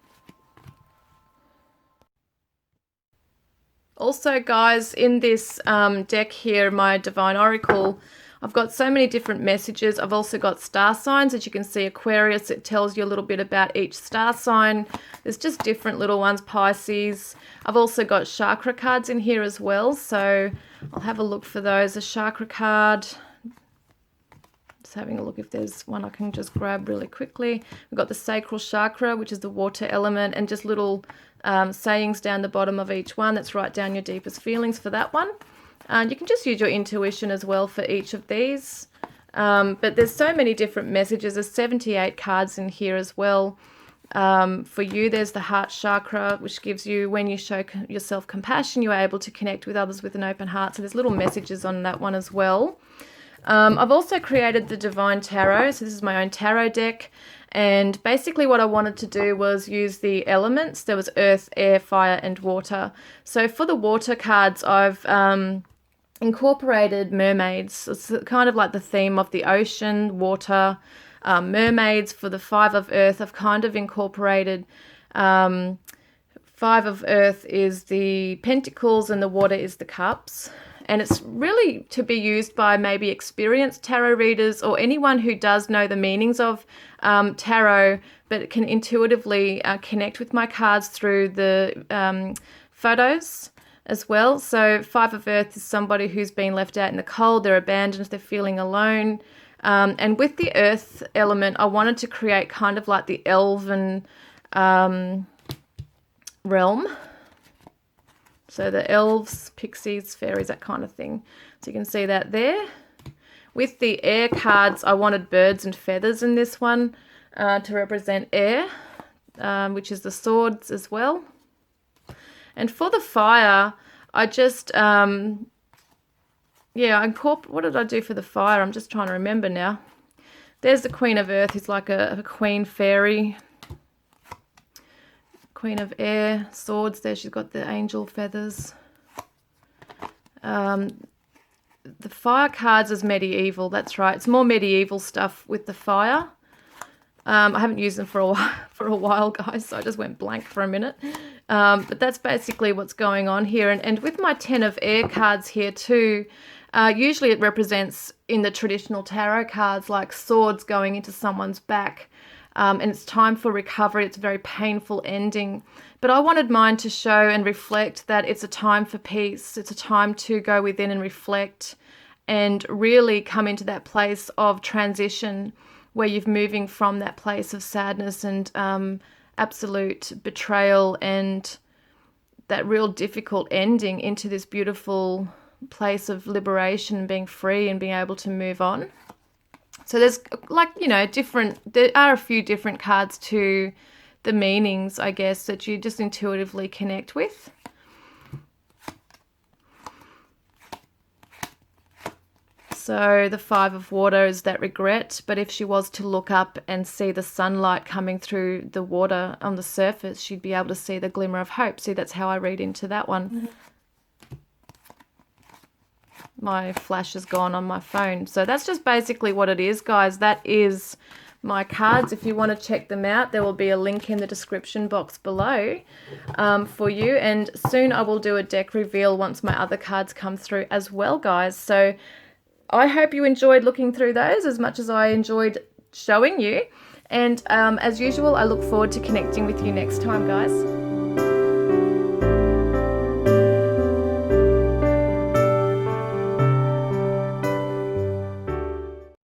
Also, guys, in this deck here, my Divine Oracle, I've got so many different messages. I've also got star signs. As you can see, Aquarius, it tells you a little bit about each star sign. There's just different little ones, Pisces. I've also got chakra cards in here as well, so I'll have a look for those. A chakra card. Just having a look if there's one I can just grab really quickly. We've got the sacral chakra, which is the water element, and just little sayings down the bottom of each one. That's write down your deepest feelings for that one. And you can just use your intuition as well for each of these. But there's so many different messages. There's 78 cards in here as well. For you, there's the heart chakra, which gives you, when you show yourself compassion, you are able to connect with others with an open heart. So there's little messages on that one as well. I've also created the Divine Tarot. So this is my own tarot deck. And basically what I wanted to do was use the elements. There was earth, air, fire, and water. So for the water cards, I've incorporated mermaids. It's kind of like the theme of the ocean, water, mermaids. For the 5 of earth, I've kind of incorporated 5 of earth is the pentacles and the water is the cups. And it's really to be used by maybe experienced tarot readers or anyone who does know the meanings of tarot, but can intuitively connect with my cards through the photos as well. So 5 of earth is somebody who's been left out in the cold, they're abandoned, they're feeling alone. And with the earth element, I wanted to create kind of like the elven realm. So the elves, pixies, fairies, that kind of thing. So you can see that there. With the air cards, I wanted birds and feathers in this one to represent air, which is the swords as well. And for the fire, I just, what did I do for the fire? I'm just trying to remember now. There's the Queen of Earth, who's like a queen fairy. Queen of Air, Swords. There she's got the angel feathers. The fire cards is medieval. That's right. It's more medieval stuff with the fire. I haven't used them for a while, guys, so I just went blank for a minute. But that's basically what's going on here. And with my 10 of Air cards here too, usually it represents in the traditional tarot cards like swords going into someone's back. And it's time for recovery. It's a very painful ending. But I wanted mine to show and reflect that it's a time for peace. It's a time to go within and reflect and really come into that place of transition where you're moving from that place of sadness and absolute betrayal and that real difficult ending into this beautiful place of liberation and being free and being able to move on. So there's like, you know, there are a few different cards to the meanings, I guess, that you just intuitively connect with. So the 5 of Water is that regret, but if she was to look up and see the sunlight coming through the water on the surface, she'd be able to see the glimmer of hope. See, that's how I read into that one. Mm-hmm. My flash is gone on my phone. So that's just basically what it is, guys. That is my cards. If you want to check them out, there will be a link in the description box below for you. And soon I will do a deck reveal once my other cards come through as well, guys. So I hope you enjoyed looking through those as much as I enjoyed showing you. And as usual, I look forward to connecting with you next time, guys.